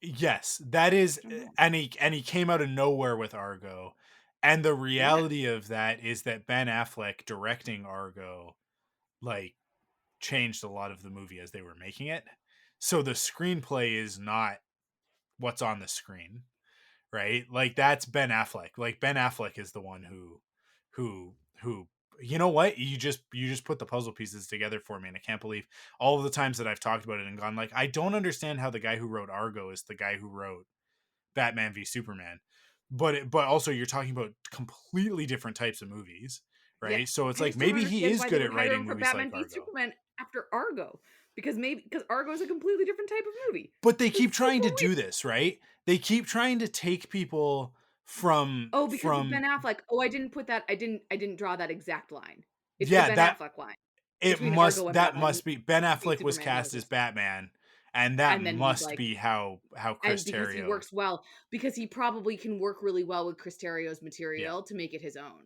B: yes, that is,
D: I don't know.
B: and he came out of nowhere with Argo, and the reality of that is that Ben Affleck directing Argo, like, changed a lot of the movie as they were making it. So the screenplay is not what's on the screen, right? Like that's Ben Affleck. Like Ben Affleck is the one who you know what? You just put the puzzle pieces together for me, and I can't believe all of the times that I've talked about it and gone like, I don't understand how the guy who wrote Argo is the guy who wrote Batman v Superman. But also you're talking about completely different types of movies,
D: Yeah,
B: right? So it's
D: I
B: like
D: just don't
B: maybe he
D: understand
B: is
D: why they
B: good
D: would
B: at
D: hire
B: writing
D: him for
B: movies like
D: Batman v
B: Argo.
D: Superman after Argo, because Argo is a completely different type of movie.
B: But they
D: This
B: keep
D: is so
B: trying to
D: weird.
B: do this, right? They keep trying to take people from
D: Oh, because it's Ben Affleck. Oh, I didn't put that. I didn't draw that exact line. It's the
B: yeah,
D: Ben Affleck line between Argo and
B: that
D: Batman
B: must be Ben
D: v
B: Affleck was
D: Superman.
B: cast as Batman, and that
D: And then he's
B: must
D: like,
B: be how
D: and
B: Chris
D: because he
B: Terrio.
D: works well, because he probably can work really well with Chris Terrio's
B: Yeah,
D: material to make it his own.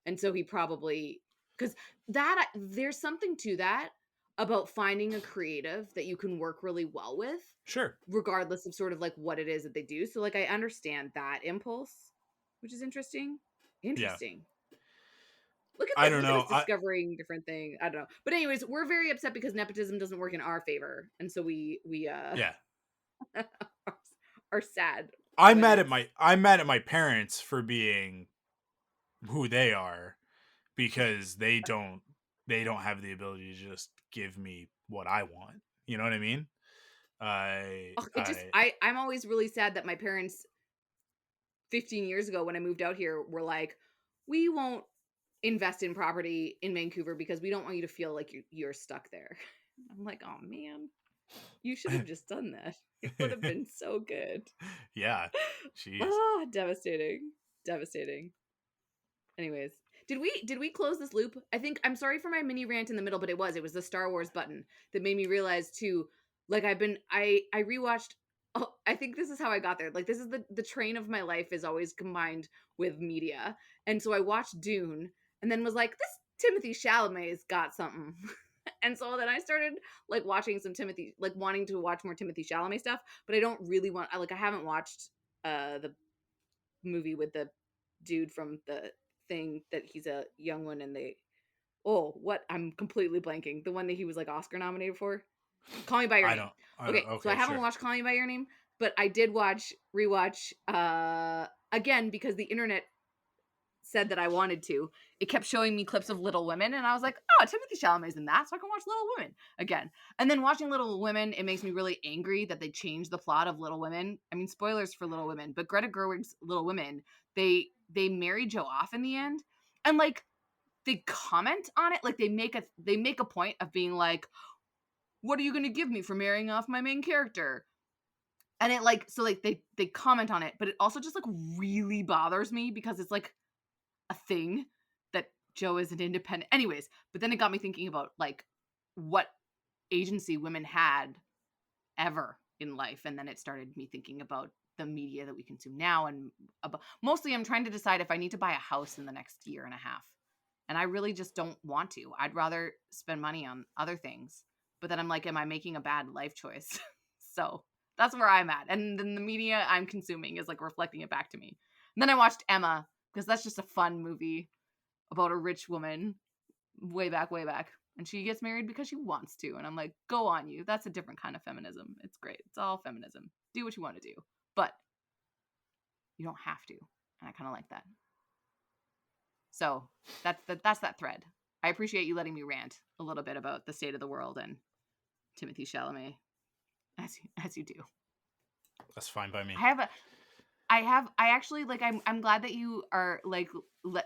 D: And so he probably, because that there's something to that about finding a creative that you can work really well with,
B: sure.
D: regardless of sort of like what it is that they do. So like I understand that impulse, which is interesting.
B: Yeah,
D: Interesting. Look at
B: I
D: this.
B: don't
D: Look at
B: know.
D: us discovering different things. I don't know. But anyways, we're very upset because nepotism doesn't work in our favor. And so we
B: Yeah,
D: are sad
B: I'm
D: when
B: mad at
D: it's
B: my parents for being who they are because they don't have the ability to just give me what I want. You know what I mean? I
D: ugh, it just
B: I
D: I'm always really sad that my parents 15 years ago when I moved out here were like, we won't invest in property in Vancouver because we don't want you to feel like you're stuck there. I'm like, oh man, you should have just done that. It would have been so good.
B: yeah, jeez.
D: Ah, devastating. Devastating. Anyways, did we close this loop? I think I'm sorry for my mini rant in the middle, but it was the Star Wars button that made me realize too. Like I rewatched. Oh, I think this is how I got there. Like this is the train of my life is always combined with media, and so I watched Dune, and then was like, this Timothy Chalamet's got something. And so then I started like watching some Timothy, like wanting to watch more Timothy Chalamet stuff, but I don't really want. I haven't watched the movie with the dude from the thing that he's a young one and they what I'm completely blanking. The one that he was like Oscar nominated for. Call Me by Your Name.
B: I don't.
D: Okay, so I
B: Okay,
D: haven't
B: sure.
D: watched Call Me by Your Name, but I did rewatch again because the internet said that I wanted to. It kept showing me clips of Little Women, and I was like, oh, Timothy Chalamet's in that, so I can watch Little Women again. And then watching Little Women, it makes me really angry that they changed the plot of Little Women. I mean, spoilers for Little Women, but Greta Gerwig's Little Women, they marry Joe off in the end, and like they comment on it, like they make a point of being like, what are you going to give me for marrying off my main character? And it like so like they comment on it, but it also just like really bothers me because it's like a thing that Joe is an independent. Anyways, but then it got me thinking about like what agency women had ever in life, and then it started me thinking about the media that we consume now, and mostly I'm trying to decide if I need to buy a house in the next year and a half, and I really just don't want to. I'd rather spend money on other things, but then I'm like, am I making a bad life choice? So that's where I'm at, and then the media I'm consuming is like reflecting it back to me. And then I watched Emma because that's just a fun movie.
C: about a rich woman way back, and she gets married because she wants to, and I'm like, go on you. That's a different kind of feminism. It's great. It's all feminism. Do what you want to do, but you don't have to, and I kind of like that. So that's that thread. I appreciate you letting me rant a little bit about the state of the world and Timothée Chalamet, as you do.
B: That's fine by me.
C: I actually like. I'm glad that you are like.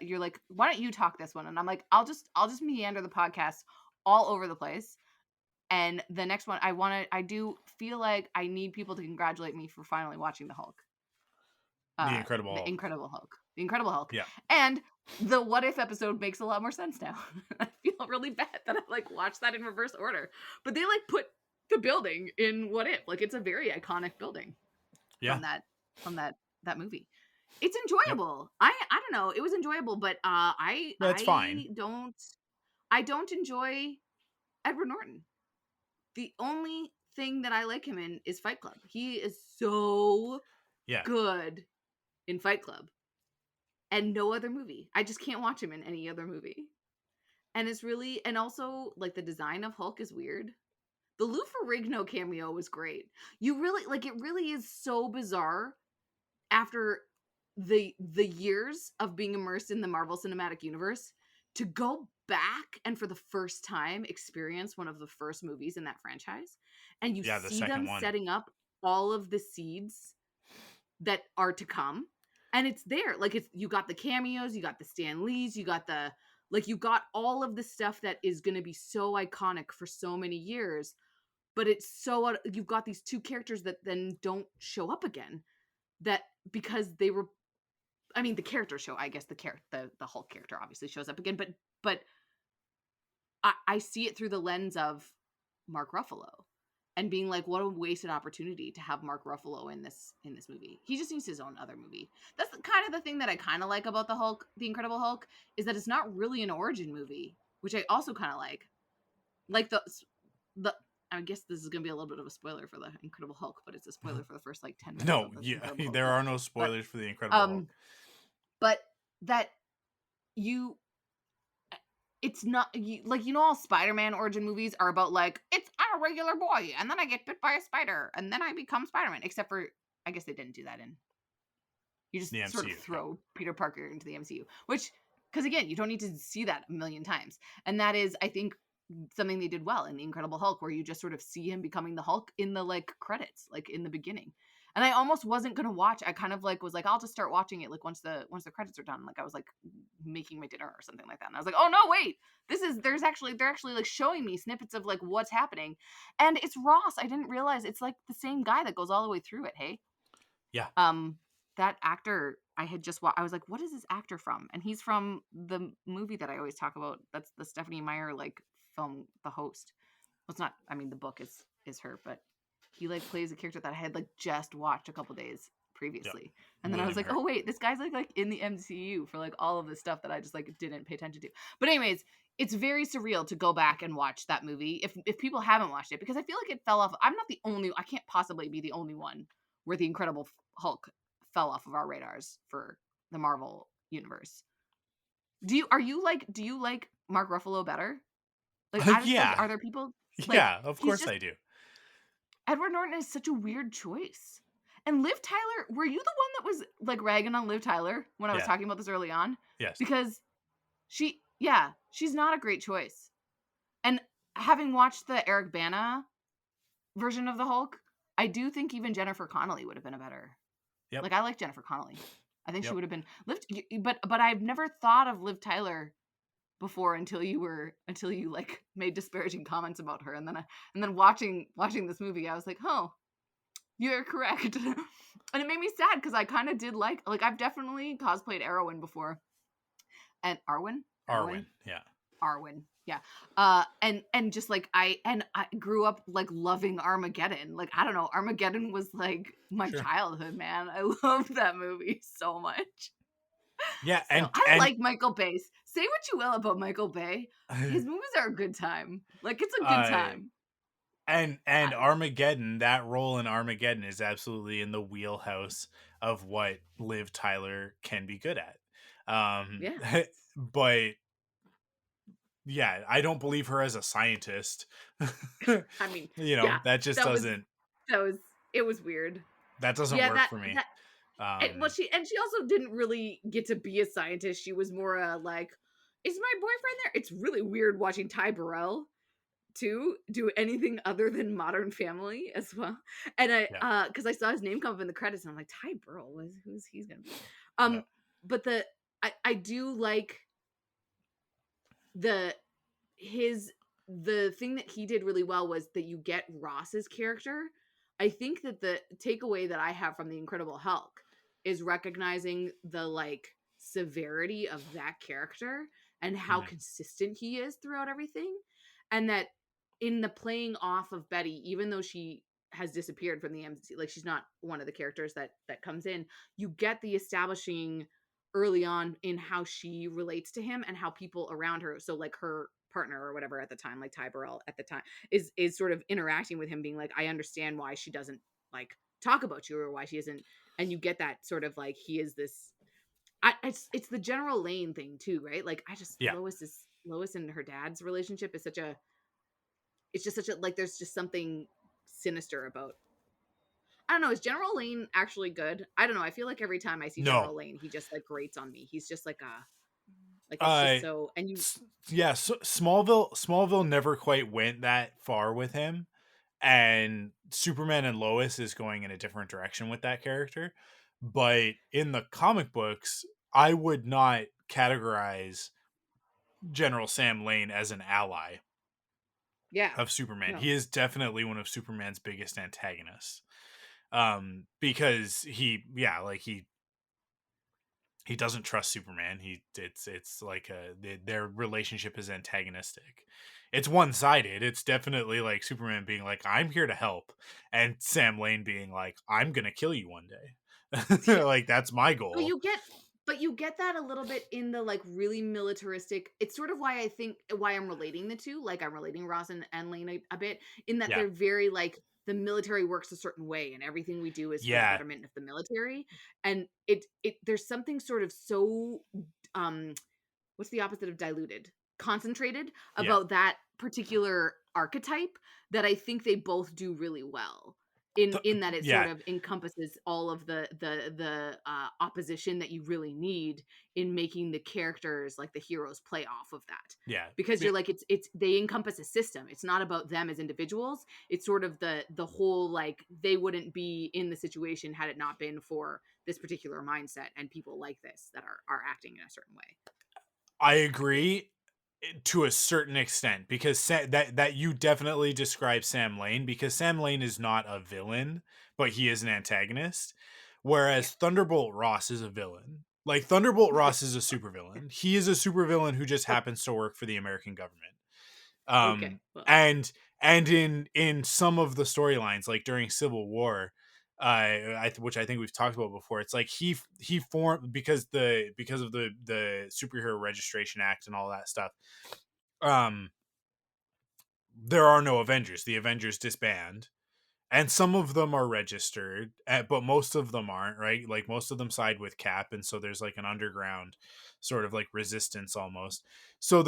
C: You're like, why don't you talk this one? And I'm like, I'll just meander the podcast all over the place. And the next one, I do feel like I need people to congratulate me for finally watching the Hulk.
B: The Incredible
C: Hulk. The Incredible Hulk.
B: Yeah.
C: And the What If episode makes a lot more sense now. I feel really bad that I like watched that in reverse order. But they like put the building in What If. Like it's a very iconic building.
B: Yeah.
C: From that movie. It's enjoyable. Yep. I don't know. It was enjoyable, but
B: That's fine.
C: I don't enjoy Edward Norton. The only thing that I like him in is Fight Club. He is so good in Fight Club. And no other movie. I just can't watch him in any other movie. And it's really, and also like the design of Hulk is weird. The Lou Ferrigno cameo was great. You really like it. Really is so bizarre after the years of being immersed in the Marvel Cinematic Universe to go back and for the first time experience one of the first movies in that franchise, and you see them setting up all of the seeds that are to come. And it's there. Like it's you got the cameos, you got the Stan Lees, you got the you got all of the stuff that is going to be so iconic for so many years. But it's so you've got these two characters that then don't show up again. That because they were, I mean, the character show. I guess the Hulk character obviously shows up again. But I see it through the lens of Mark Ruffalo. And being like, what a wasted opportunity to have Mark Ruffalo in this movie. He just needs his own other movie. That's kind of the thing that I kind of like about the Hulk, the Incredible Hulk, is that it's not really an origin movie, which I also kind of like. Like the I guess this is gonna be a little bit of a spoiler for the Incredible Hulk, but it's a spoiler for the first 10 minutes.
B: No, there are no spoilers for the Incredible Hulk.
C: But that it's not all Spider-Man origin movies are about like I'm a regular boy and then I get bit by a spider and then I become Spider-Man. Except for I guess they didn't do that in. You just sort of throw Peter Parker into the MCU, which because again you don't need to see that a million times, and that is I think something they did well in the Incredible Hulk, where you just sort of see him becoming the Hulk in the credits, in the beginning. And I almost wasn't gonna watch. I kind of was like, I'll just start watching it once the credits are done. I was making my dinner or something like that, and I was like, oh no, wait, they're actually showing me snippets of what's happening, and it's Ross. I didn't realize it's the same guy that goes all the way through it. Hey,
B: yeah.
C: That actor I had just watched. I was like, what is this actor from? And he's from the movie that I always talk about. That's the Stephenie Meyer film, The Host. Well, it's not. I mean, the book is her, but. He plays a character that I had just watched a couple days previously, yep. And then I was like, oh wait, this guy's in the MCU for all of this stuff that I just didn't pay attention to. But anyways, it's very surreal to go back and watch that movie if people haven't watched it, because I feel like it fell off. I'm not the only. I can't possibly be the only one where the Incredible Hulk fell off of our radars for the Marvel universe. Do you like Mark Ruffalo better?
B: Yeah.
C: Are there people?
B: Yeah, of course I do.
C: Edward Norton is such a weird choice. And Liv Tyler, were you the one that was ragging on Liv Tyler when I was talking about this early on?
B: Yes.
C: Because she's not a great choice. And having watched the Eric Bana version of the Hulk, I do think even Jennifer Connelly would have been a better.
B: Yep.
C: I like Jennifer Connelly. I think she would have been but I've never thought of Liv Tyler before until you made disparaging comments about her, and then watching this movie I was like, oh, you're correct. And it made me sad because I kind of did I've definitely cosplayed Arwen before, and Arwen, and just I grew up loving Armageddon. I don't know, Armageddon was my childhood, man. I loved that movie so much.
B: Yeah,
C: and I like Michael Bay. Say what you will about Michael Bay, his movies are a good time. It's a good time.
B: And Armageddon, that role in Armageddon is absolutely in the wheelhouse of what Liv Tyler can be good at. but yeah, I don't believe her as a scientist.
D: I mean, yeah,
B: That just
D: that was
B: doesn't
D: it was weird.
B: work
D: Yeah,
B: for me.
D: that well, she also didn't really get to be a scientist. She was more like, is my boyfriend there? It's really weird watching Ty Burrell too do anything other than Modern Family as well. And
B: Yeah.
D: because I saw his name come up in the credits, and I'm like, Ty Burrell, who's he's gonna be?
B: Yeah.
D: But I do like the his the thing that he did really well was that you get Ross's character. I think that the takeaway that I have from the Incredible Hulk is recognizing the like severity of that character and how
B: Mhm.
D: consistent he is throughout everything, and that in the playing off of Betty, even though she has disappeared from the MCU, like she's not one of the characters that comes in, you get the establishing early on in how she relates to him and how people around her, so like her partner or whatever at the time, like Ty Burrell at the time, is sort of interacting with him, being like, I understand why she doesn't like talk about you, or why she isn't. And you get that sort of like he is this. It's the General Lane thing too, right? Like I just
B: Yeah.
D: Lois and her dad's relationship is such a. It's just such a like. There's just something sinister about. I don't know. Is General Lane actually good? I don't know. I feel like every time I see
B: No.
D: General Lane, he just like grates on me. He's just like it's
B: Uh
D: just so. And you,
B: yeah, so Smallville never quite went that far with him, and Superman and Lois is going in a different direction with that character. But in the comic books, I would not categorize General Sam Lane as an ally
D: yeah,
B: of Superman.
D: no,
B: He is definitely one of Superman's biggest antagonists. Because he doesn't trust Superman. It's like their relationship is antagonistic. It's one sided. It's definitely like Superman being like, I'm here to help, and Sam Lane being like, I'm gonna kill you one day.
D: yeah.
B: Like that's my
D: But
B: goal.
D: you get that a little bit in the like really militaristic. It's sort of why I think why I'm relating the two. Like I'm relating Ross and Lane a bit in that
B: Yeah,
D: they're very like the military works a certain way and everything we do is for the
B: yeah,
D: betterment of the military. And it there's something sort of so um what's the opposite of diluted? Concentrated
B: yeah.
D: about that particular archetype that I think they both do really well. In that it sort
B: Yeah,
D: of encompasses all of the opposition that you really need in making the characters like the heroes play off of that,
B: yeah.
D: because you're like it's they encompass a system. It's not about them as individuals. It's sort of the whole like they wouldn't be in the situation had it not been for this particular mindset and people like this that are acting in a certain way.
B: I agree to a certain extent because that you definitely describe Sam Lane, because Sam Lane is not a villain, but he is an antagonist,
D: Yeah.
B: whereas Thunderbolt Ross is a villain. Like Thunderbolt Ross is a supervillain. He is a supervillain who just
D: Oh,
B: happens to work for the American government.
D: okay. Well,
B: And in some of the storylines, like during Civil War, which I think we've talked about before, it's like he formed because of the Superhero Registration Act and all that stuff. Um, there are no Avengers. The Avengers disband, and some of them are registered, but most of them aren't. Right, like most of them side with Cap, and so there's like an underground sort of like resistance almost. So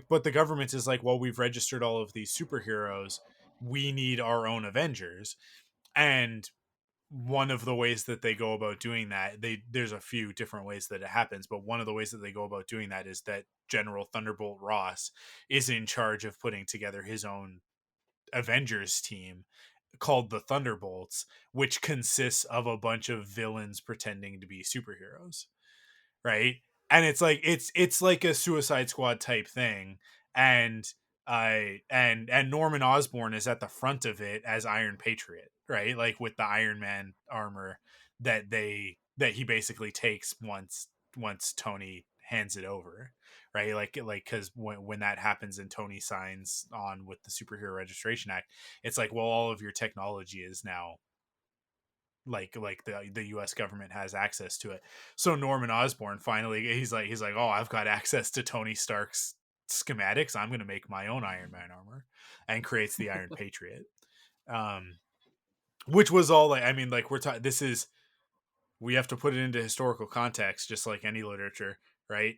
B: but the government is like, well, we've registered all of these superheroes. We need our own Avengers, and one of the ways that they go about doing that, there's a few different ways that it happens, but one of the ways that they go about doing that is that General Thunderbolt Ross is in charge of putting together his own Avengers team called the Thunderbolts, which consists of a bunch of villains pretending to be superheroes, right? And it's like a Suicide Squad type thing, and and Norman Osborn is at the front of it as Iron Patriot, right? Like with the Iron Man armor that he basically takes once Tony hands it over, right? Like because when that happens and Tony signs on with the Superhero Registration Act, it's like, well, all of your technology is now like the US government has access to it. So Norman Osborn finally he's like, "Oh, I've got access to Tony Stark's schematics. I'm going to make my own Iron Man armor," and creates the Iron Patriot. Um which was all like, I mean, like we're talking, this is, we have to put it into historical context just like any literature, right?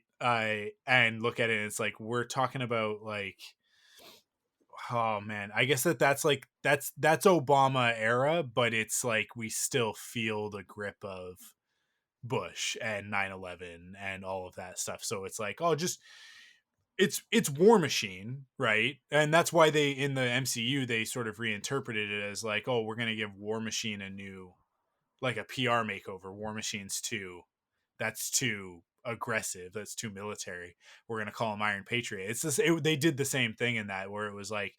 B: And look at it, and it's like we're talking about like, oh man, I guess that's like that's Obama era, but it's like we still feel the grip of Bush and 9/11 and all of that stuff. So it's like, oh, just it's War Machine, right? And that's why they in the MCU they sort of reinterpreted it as like, oh, we're gonna give War Machine a new like a PR makeover. War Machine's too that's too aggressive. That's too military. We're gonna call him Iron Patriot. It's this. They did the same thing in that where it was like,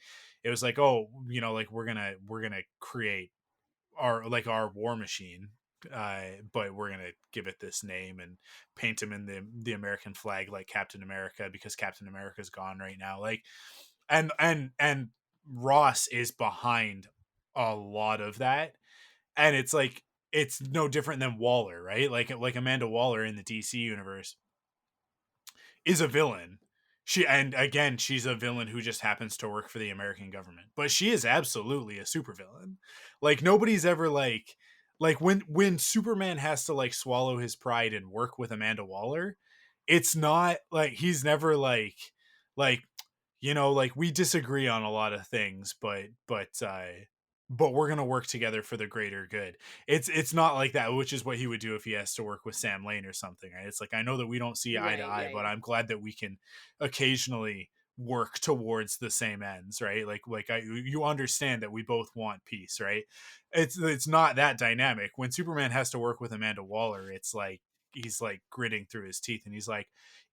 B: oh, you know, like we're gonna create our War Machine, but we're gonna give it this name and paint him in the American flag like Captain America because Captain America's gone right now. Like, and Ross is behind a lot of that, and it's like it's no different than Waller, right? Like Amanda Waller in the DC universe is a villain. She and again, she's a villain who just happens to work for the American government. But she is absolutely a supervillain. Like nobody's ever like when Superman has to like swallow his pride and work with Amanda Waller, it's not like he's never like you know, like we disagree on a lot of things, but we're gonna work together for the greater good. It's not like that, which is what he would do if he has to work with Sam Lane or something, right? It's like I know that we don't see eye to
D: Right,
B: eye,
D: yeah,
B: but
D: yeah.
B: I'm glad that we can occasionally work towards the same ends, right? You understand that we both want peace, right? It's not that dynamic. When Superman has to work with Amanda Waller, it's like he's like gritting through his teeth and he's like,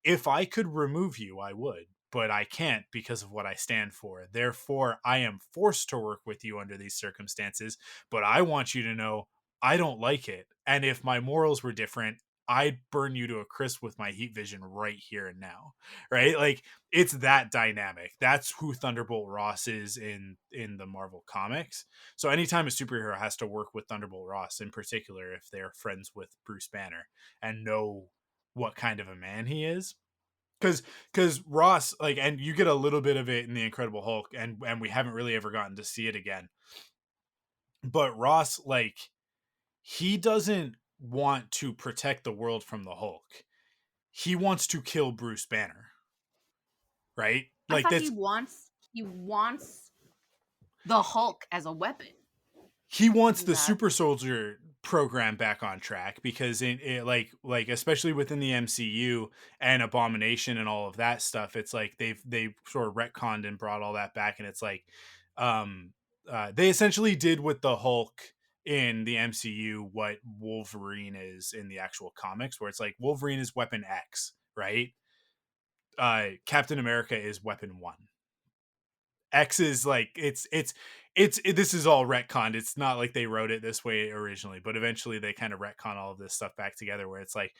B: if I could remove you, I would, but I can't because of what I stand for. Therefore, I am forced to work with you under these circumstances, but I want you to know I don't like it. And if my morals were different, I'd burn you to a crisp with my heat vision right here and now. Right? Like it's that dynamic. That's who Thunderbolt Ross is in the Marvel comics. So anytime a superhero has to work with Thunderbolt Ross, in particular if they're friends with Bruce Banner and know what kind of a man he is, because Ross like, and you get a little bit of it in the Incredible Hulk, and we haven't really ever gotten to see it again. But Ross, like, he doesn't want to protect the world from the Hulk. He wants to kill Bruce Banner, right?
D: I
B: Like
D: thought
B: that's
D: he wants the Hulk as a weapon.
B: he wants
D: Isn't
B: the
D: that
B: super soldier program back on track because it like especially within the MCU and Abomination and all of that stuff, it's like they sort of retconned and brought all that back, and it's like um they essentially did with the Hulk in the MCU what Wolverine is in the actual comics, where it's like Wolverine is weapon X, right? Captain America is weapon 1. X is like this is all retconned. It's not like they wrote it this way originally, but eventually they kind of retcon all of this stuff back together where it's like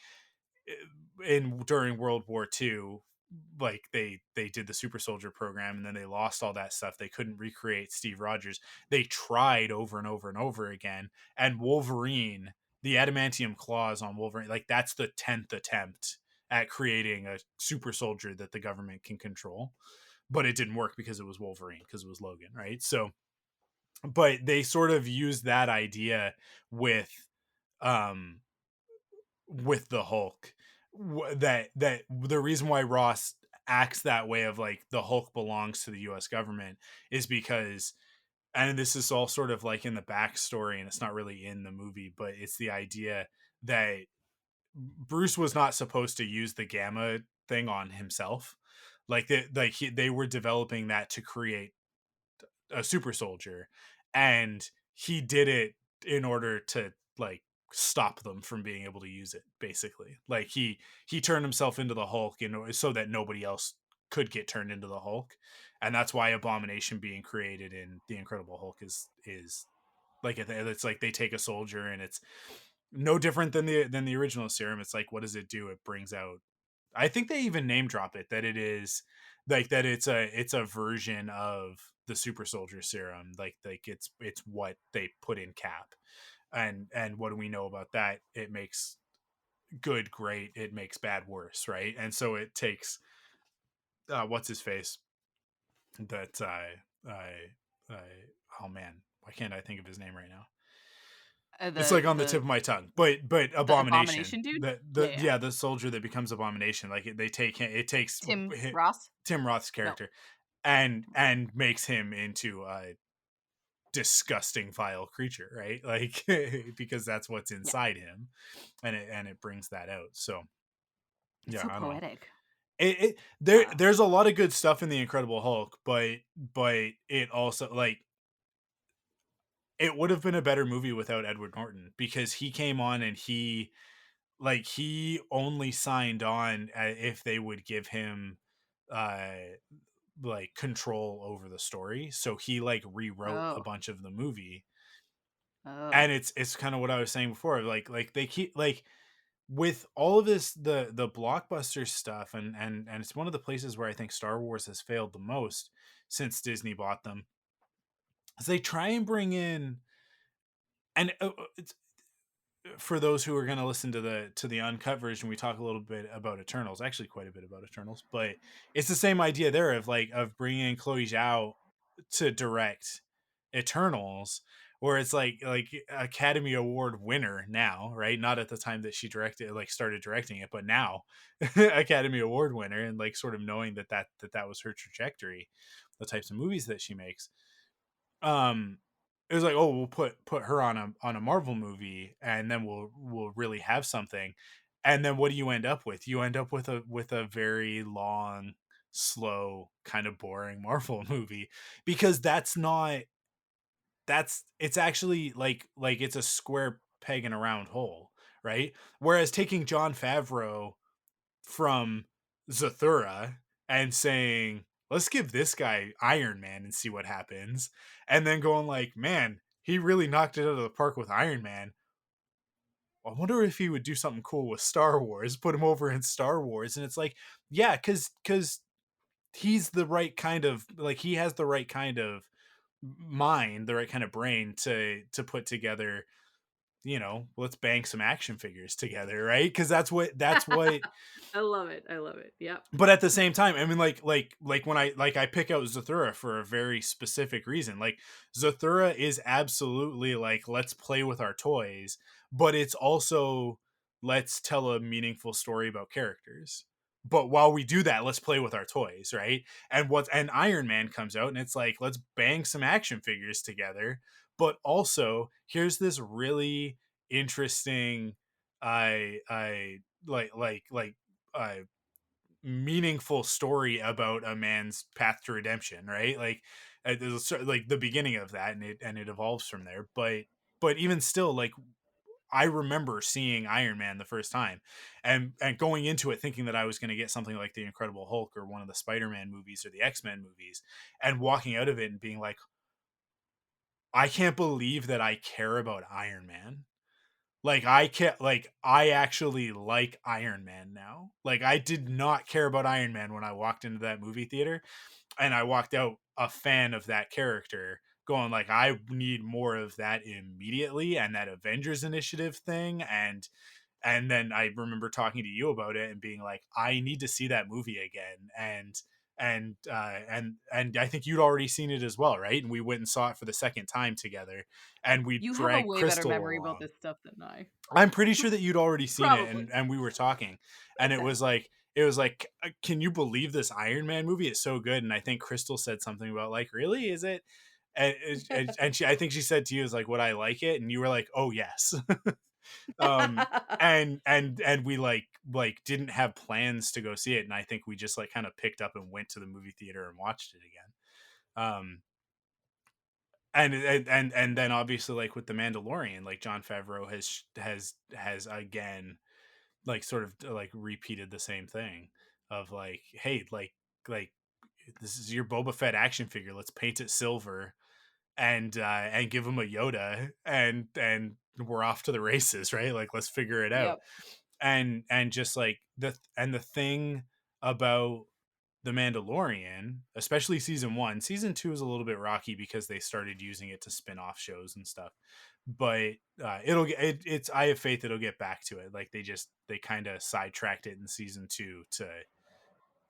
B: in during World War II, like they did the super soldier program and then they lost all that stuff. They couldn't recreate Steve Rogers. They tried over and over and over again, and Wolverine, the adamantium claws on Wolverine, like that's the 10th attempt at creating a super soldier that the government can control, but it didn't work because it was Wolverine, because it was Logan, right? So, but they sort of used that idea with um with the Hulk, that the reason why Ross acts that way of like the Hulk belongs to the US government is because, and this is all sort of like in the backstory and it's not really in the movie, but it's the idea that Bruce was not supposed to use the gamma thing on himself. They were developing that to create a super soldier, and he did it in order to like stop them from being able to use it, basically. Like he turned himself into the Hulk, you know, so that nobody else could get turned into the Hulk. And that's why Abomination being created in the Incredible Hulk is like it's like they take a soldier and it's no different than the original serum. It's like, what does it do? It brings out, I think they even name drop it, that it is like that it's a version of the super soldier serum. Like it's what they put in Cap. And what do we know about that? It makes good great, it makes bad worse, right? And so it takes what's his face, that I oh man, why can't I think of his name right now? It's like on the tip
C: The
B: of my tongue, but
C: the
B: Abomination,
C: Abomination dude?
B: the
C: Yeah.
B: the soldier that becomes Abomination, like they take him, it takes
C: Tim Ross?
B: Tim Roth's
C: No.
B: character and makes him into a disgusting, vile creature, right? Like because that's what's
C: Yeah.
B: inside him, and it brings that out. So
C: It's
B: yeah,
C: so
B: I don't know.
C: poetic.
B: There's a lot of good stuff in the Incredible Hulk, but it also like it would have been a better movie without Edward Norton because he came on and he only signed on if they would give him uh like control over the story, so he like rewrote a
C: Oh.
B: bunch of the movie.
C: Oh.
B: And it's kind of what I was saying before, like they keep like with all of this the blockbuster stuff, and it's one of the places where I think Star Wars has failed the most since Disney bought them, is they try and bring in, and it's, for those who are going to listen to the uncut version, we talk a little bit about Eternals, actually quite a bit about Eternals, but it's the same idea there of bringing in Chloe Zhao to direct Eternals, where it's like Academy Award winner now, right? Not at the time that she directed, like started directing it, but now Academy Award winner, and like sort of knowing that was her trajectory, the types of movies that she makes. um it was like, oh, we'll put her on a Marvel movie, and then we'll really have something. And then what do you end up with? You end up with a very long, slow, kind of boring Marvel movie, because it's actually like it's a square peg in a round hole, right? Whereas taking Jon Favreau from Zathura and saying, let's give this guy Iron Man and see what happens, and then going like, man, he really knocked it out of the park with Iron Man. I wonder if he would do something cool with Star Wars, put him over in Star Wars. And it's like, yeah, because he's the right kind of, like, he has the right kind of mind, the right kind of brain to put together, let's bang some action figures together, right? Because that's what
D: I love it. I love it. Yep.
B: but at the same time, I mean, like when I pick out Zathura for a very specific reason. Like, Zathura is absolutely like, let's play with our toys, but it's also, let's tell a meaningful story about characters. But while we do that, let's play with our toys, right? And Iron Man comes out, and it's like, let's bang some action figures together, but also here's this really interesting, I like uh meaningful story about a man's path to redemption, right? Like, there's like the beginning of that, and it evolves from there. But even still, like, I remember seeing Iron Man the first time, and going into it thinking that I was going to get something like the Incredible Hulk or one of the Spider-Man movies or the X-Men movies, and walking out of it and being like, I can't believe that I care about Iron Man. Like, I can't, like, I actually like Iron Man now. Like, I did not care about Iron Man when I walked into that movie theater, and I walked out a fan of that character, going like, I need more of that immediately, and that Avengers Initiative thing. And then I remember talking to you about it and being like, I need to see that movie again. And I think you'd already seen it as well, right? And we went and saw it for the second time together, and we
C: You have a
B: dragged
C: way better
B: Crystal
C: memory about
B: along.
C: this stuff than I.
B: I'm pretty sure that you'd already seen it,
D: Probably.
B: and we were talking, and it was like, can you believe this Iron Man movie? It's so good. And I think Crystal said something about like, really, is it? And I think she said to you, is like, would I like it? And you were like, oh yes. um and we like didn't have plans to go see it, and I think we just like kind of picked up and went to the movie theater and watched it again. And then obviously, like with the Mandalorian, like John Favreau has again, like, sort of like repeated the same thing of like, hey, like this is your Boba Fett action figure, let's paint it silver, and give him a Yoda, and we're off to the races, right? Like, let's figure it out.
C: Yep.
B: And just like the thing about the Mandalorian, especially season 1, season 2 is a little bit rocky because they started using it to spin off shows and stuff. But it's I have faith it'll get back to it. Like, they kind of sidetracked it in season 2 to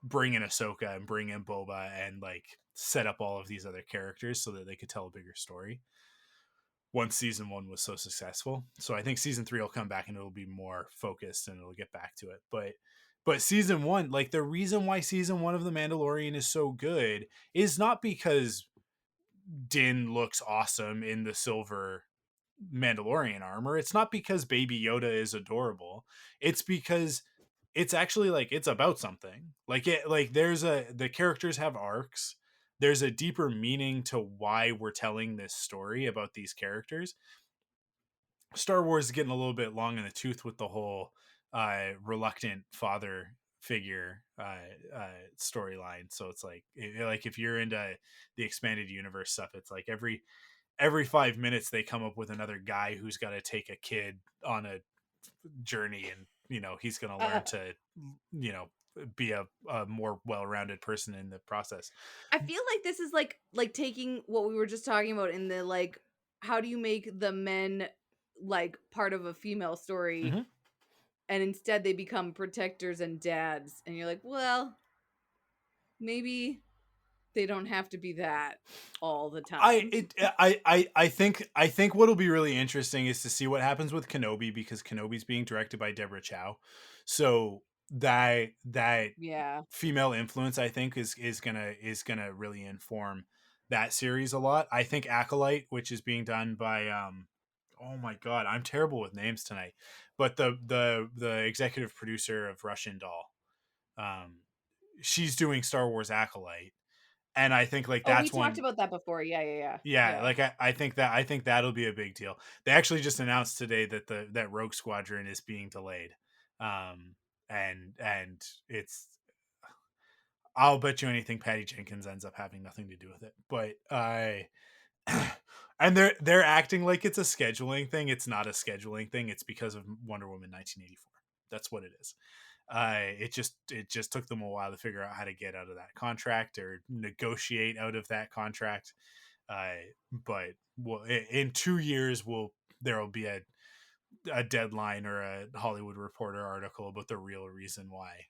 B: bring in Ahsoka and bring in Boba and like set up all of these other characters so that they could tell a bigger story. once season 1 was so successful. So I think season 3 will come back and it'll be more focused and it'll get back to it. But season 1, like the reason why season 1 of The Mandalorian is so good is not because Din looks awesome in the silver Mandalorian armor. It's not because Baby Yoda is adorable. It's because it's actually like it's about something. The characters have arcs. There's a deeper meaning to why we're telling this story about these characters. Star Wars is getting a little bit long in the tooth with the whole reluctant father figure storyline. So it's like if you're into the expanded universe stuff, it's like every 5 minutes they come up with another guy who's got to take a kid on a journey, and he's going to learn to be a more well-rounded person in the process.
D: I feel like this is like taking what we were just talking about in the like, how do you make the men like part of a female story,
B: Mhm.
D: and instead they become protectors and dads, and you're like, well, maybe they don't have to be that all the time.
B: I think what'll be really interesting is to see what happens with Kenobi, because Kenobi's being directed by Deborah Chow, so that
D: Yeah.
B: female influence I think is gonna really inform that series a lot. I think Acolyte, which is being done by oh my god, I'm terrible with names tonight, but the executive producer of Russian Doll, um, she's doing Star Wars Acolyte, and I think like
D: Oh, we
B: that's
D: talked
B: one.
D: about that before.
B: Yeah,
D: Yeah.
B: like I think that'll be a big deal. They actually just announced today that that Rogue Squadron is being delayed, um, and it's, I'll bet you anything Patty Jenkins ends up having nothing to do with it. But I and they're acting like it's a scheduling thing. It's not a scheduling thing. It's because of Wonder Woman 1984. That's what it is. It just took them a while to figure out how to get out of that contract or negotiate out of that contract. But in 2 years, there will be a deadline or a Hollywood Reporter article about the real reason why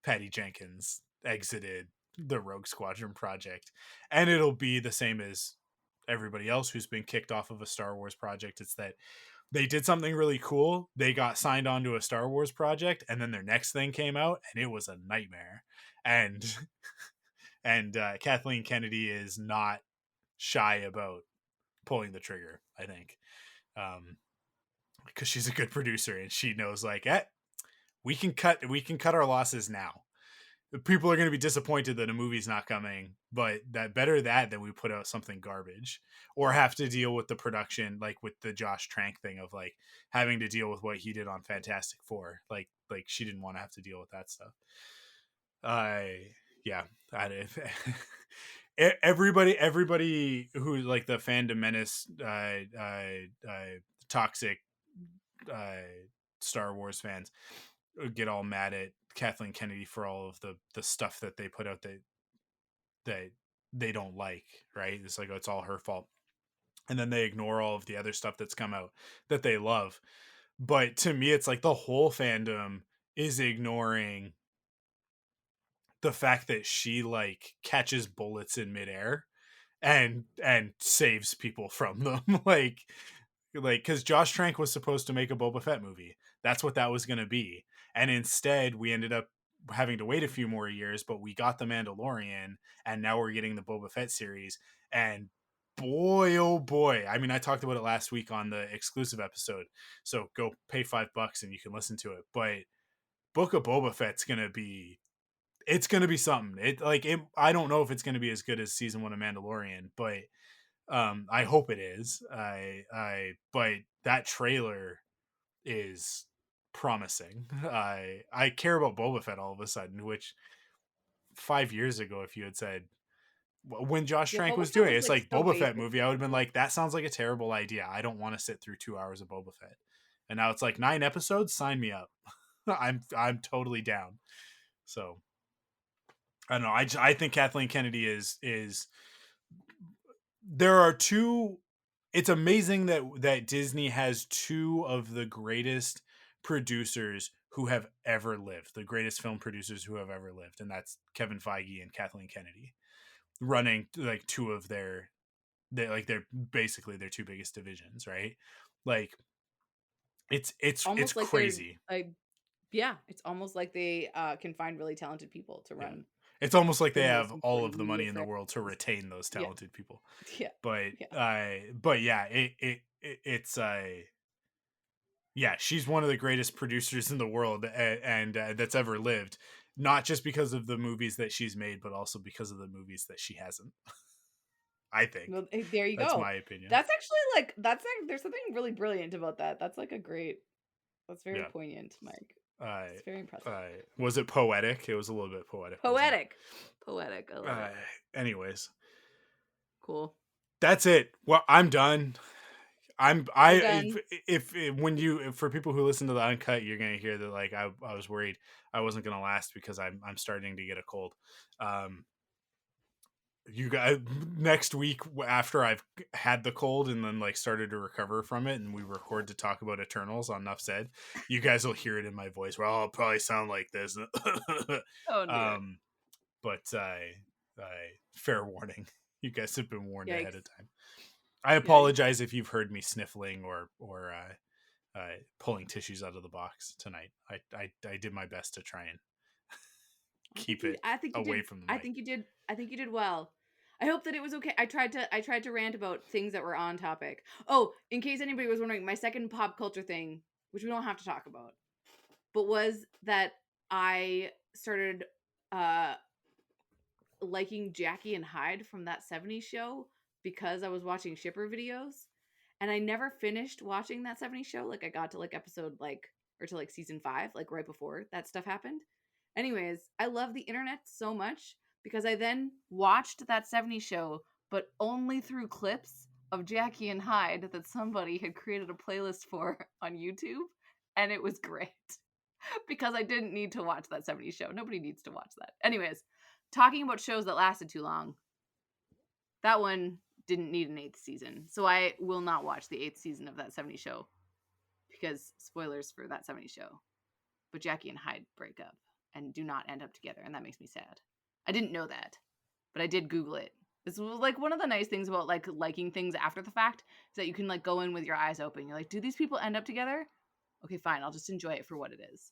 B: Patty Jenkins exited the Rogue Squadron project, and it'll be the same as everybody else who's been kicked off of a Star Wars project. It's that they did something really cool, they got signed onto a Star Wars project, and then their next thing came out and it was a nightmare. And and Kathleen Kennedy is not shy about pulling the trigger, I think, because she's a good producer and she knows like, we can cut our losses now. People are going to be disappointed that a movie's not coming, but that better that than we put out something garbage or have to deal with the production, like with the Josh Trank thing of like having to deal with what he did on Fantastic Four. Like she didn't want to have to deal with that stuff. Yeah, I everybody who like the fandom menace, toxic Star Wars fans get all mad at Kathleen Kennedy for all of the stuff that they put out that they don't like, right? It's like, oh, it's all her fault. And then they ignore all of the other stuff that's come out that they love. But to me, it's like the whole fandom is ignoring the fact that she like catches bullets in midair and saves people from them. like because Josh Trank was supposed to make a Boba Fett movie. That's what that was going to be, and instead we ended up having to wait a few more years. But we got the Mandalorian, and now we're getting the Boba Fett series. And boy, oh boy! I mean, I talked about it last week on the exclusive episode, so go pay $5 and you can listen to it. But Book of Boba Fett's gonna be, it's gonna be something. I don't know if it's gonna be as good as season 1 of Mandalorian, but I hope it is. But that trailer is promising. I care about Boba Fett all of a sudden, which 5 years ago, if you had said when Josh
D: Yeah,
B: Trank
D: Boba
B: was
D: Fett
B: doing it,
D: was
B: it's
D: like
B: like
D: so
B: Boba Fett
D: basic.
B: movie, I would have been like, that sounds like a terrible idea. I don't want to sit through 2 hours of Boba Fett. And now it's like 9 episodes. Sign me up. I'm totally down. So I don't know. I think Kathleen Kennedy is there are two. It's amazing that Disney has two of the greatest producers who have ever lived, the greatest film producers who have ever lived, and that's Kevin Feige and Kathleen Kennedy, running like two of they're basically their two biggest divisions, right? Like it's
D: Almost like
B: crazy.
D: it's almost like they can find really talented people to run
B: It's almost like
D: the
B: they
D: most
B: have all
D: important
B: of the
D: media
B: money in the world to
D: franchises.
B: retain those
D: Yeah.
B: talented people.
D: Yeah.
B: But
D: Yeah.
B: yeah, it's yeah, she's one of the greatest producers in the world and that's ever lived. Not just because of the movies that she's made, but also because of the movies that she hasn't. I think
D: Well, there you
B: that's
D: go.
B: my opinion.
D: That's actually like there's something really brilliant about that. That's like that's very
B: Yeah.
D: poignant, Mike. It's very impressive.
B: Was it poetic? It was a little bit poetic. wasn't it?
D: Poetic. I love it.
B: Anyways,
D: Cool.
B: that's it. Well, I'm done.
D: We're done.
B: If when you for people who listen to the uncut, you're gonna hear that like I was worried I wasn't gonna last because I'm starting to get a cold. You guys next week after I've had the cold and then like started to recover from it and we record to talk about Eternals on Enough Said, you guys will hear it in my voice. Well, I'll probably sound like this.
D: Oh dear.
B: But fair warning, you guys have been warned ahead
D: Yikes.
B: of time. I apologize if you've heard me sniffling or pulling tissues out of the box tonight. I did my best to try and keep it away from the mic.
D: I think you did well. I hope that it was okay. I tried to rant about things that were on topic. Oh, in case anybody was wondering, my second pop culture thing, which we don't have to talk about, but was that I started liking Jackie and Hyde from that 70s show because I was watching shipper videos, and I never finished watching that 70s show. Like I got to like episode or to like season 5, like right before that stuff happened. Anyways, I love the internet so much because I then watched that 70s show, but only through clips of Jackie and Hyde that somebody had created a playlist for on YouTube, and it was great because I didn't need to watch that 70s show. Nobody needs to watch that. Anyways, talking about shows that lasted too long, that one didn't need an 8th season, so I will not watch the 8th season of that 70s show because spoilers for that 70s show. But Jackie and Hyde break up and do not end up together, and that makes me sad. I didn't know that, but I did Google it. This was like one of the nice things about like liking things after the fact is that you can like go in with your eyes open. You're like, do these people end up together? Okay, fine. I'll just enjoy it for what it is.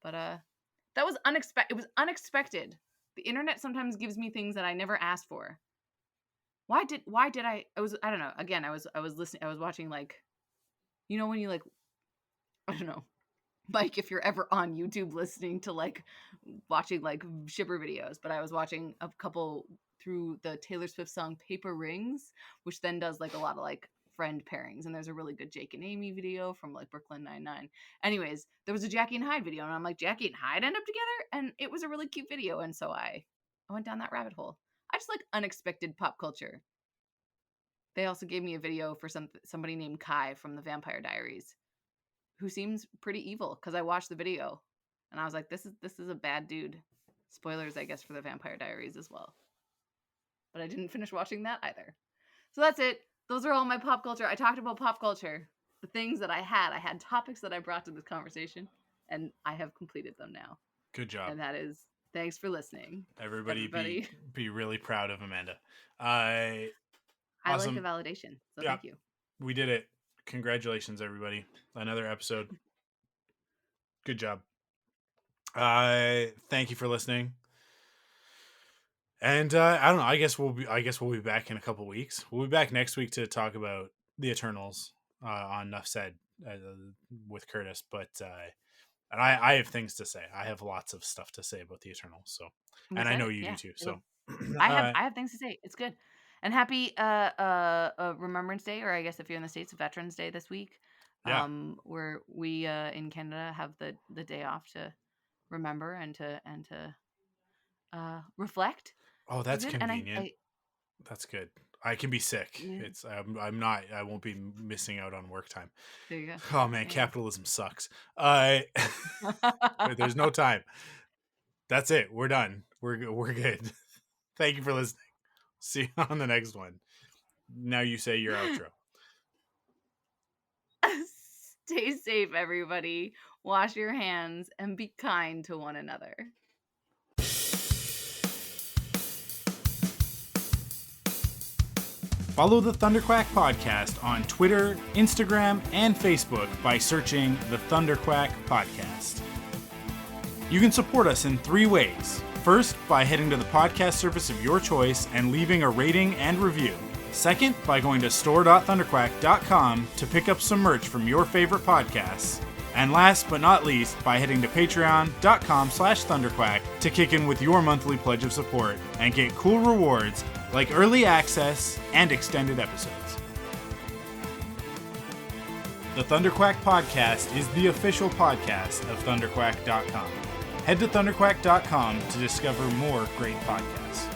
D: But that was unexpected. It was unexpected. The internet sometimes gives me things that I never asked for. Why did I don't know. Again, I was listening. I was watching like, you know when you like, I don't know. Like if you're ever on YouTube listening to like watching like shipper videos, but I was watching a couple through the Taylor Swift song Paper Rings, which then does like a lot of like friend pairings, and there's a really good Jake and Amy video from like Brooklyn Nine-Nine. Anyways, there was a Jackie and Hyde video, and I'm like, Jackie and Hyde end up together? And it was a really cute video, and so I went down that rabbit hole. I just like unexpected pop culture. They also gave me a video for somebody named Kai from the Vampire Diaries, who seems pretty evil because I watched the video and I was like, this is a bad dude. Spoilers, I guess, for the Vampire Diaries as well. But I didn't finish watching that either. So that's it. Those are all my pop culture. I talked about pop culture, the things that I had topics that I brought to this conversation, and I have completed them now.
B: Good job.
D: And that is, thanks for listening.
B: Everybody. Be really proud of Amanda.
D: I
B: awesome.
D: like the validation, so thank you.
B: We did it. Congratulations, everybody. Another episode. Good job. Thank you for listening. And I don't know. I guess we'll be back in a couple weeks. We'll be back next week to talk about the Eternals on Enough Said with Curtis. But and I have things to say. I have lots of stuff to say about the Eternals. So, and I know you do too. So,
D: I have things to say. It's good. And happy Remembrance Day, or I guess if you're in the States, Veterans Day this week.
B: Yeah.
D: Where we in Canada have the day off to remember and to reflect.
B: Oh, that's convenient. That's good. I can be sick. Yeah. I won't be missing out on work time.
D: There you go.
B: Oh man, capitalism sucks. There's no time. That's it. We're done. We're good. Thank you for listening. See you on the next one. Now you say your outro.
D: Stay safe, everybody. Wash your hands and be kind to one another.
B: Follow the Thunderquack Podcast on Twitter, Instagram, and Facebook by searching the Thunderquack Podcast. You can support us in 3 ways. First, by heading to the podcast service of your choice and leaving a rating and review. Second, by going to store.thunderquack.com to pick up some merch from your favorite podcasts. And last but not least, by heading to patreon.com/thunderquack to kick in with your monthly pledge of support and get cool rewards like early access and extended episodes. The Thunderquack Podcast is the official podcast of thunderquack.com. Head to thunderquack.com to discover more great podcasts.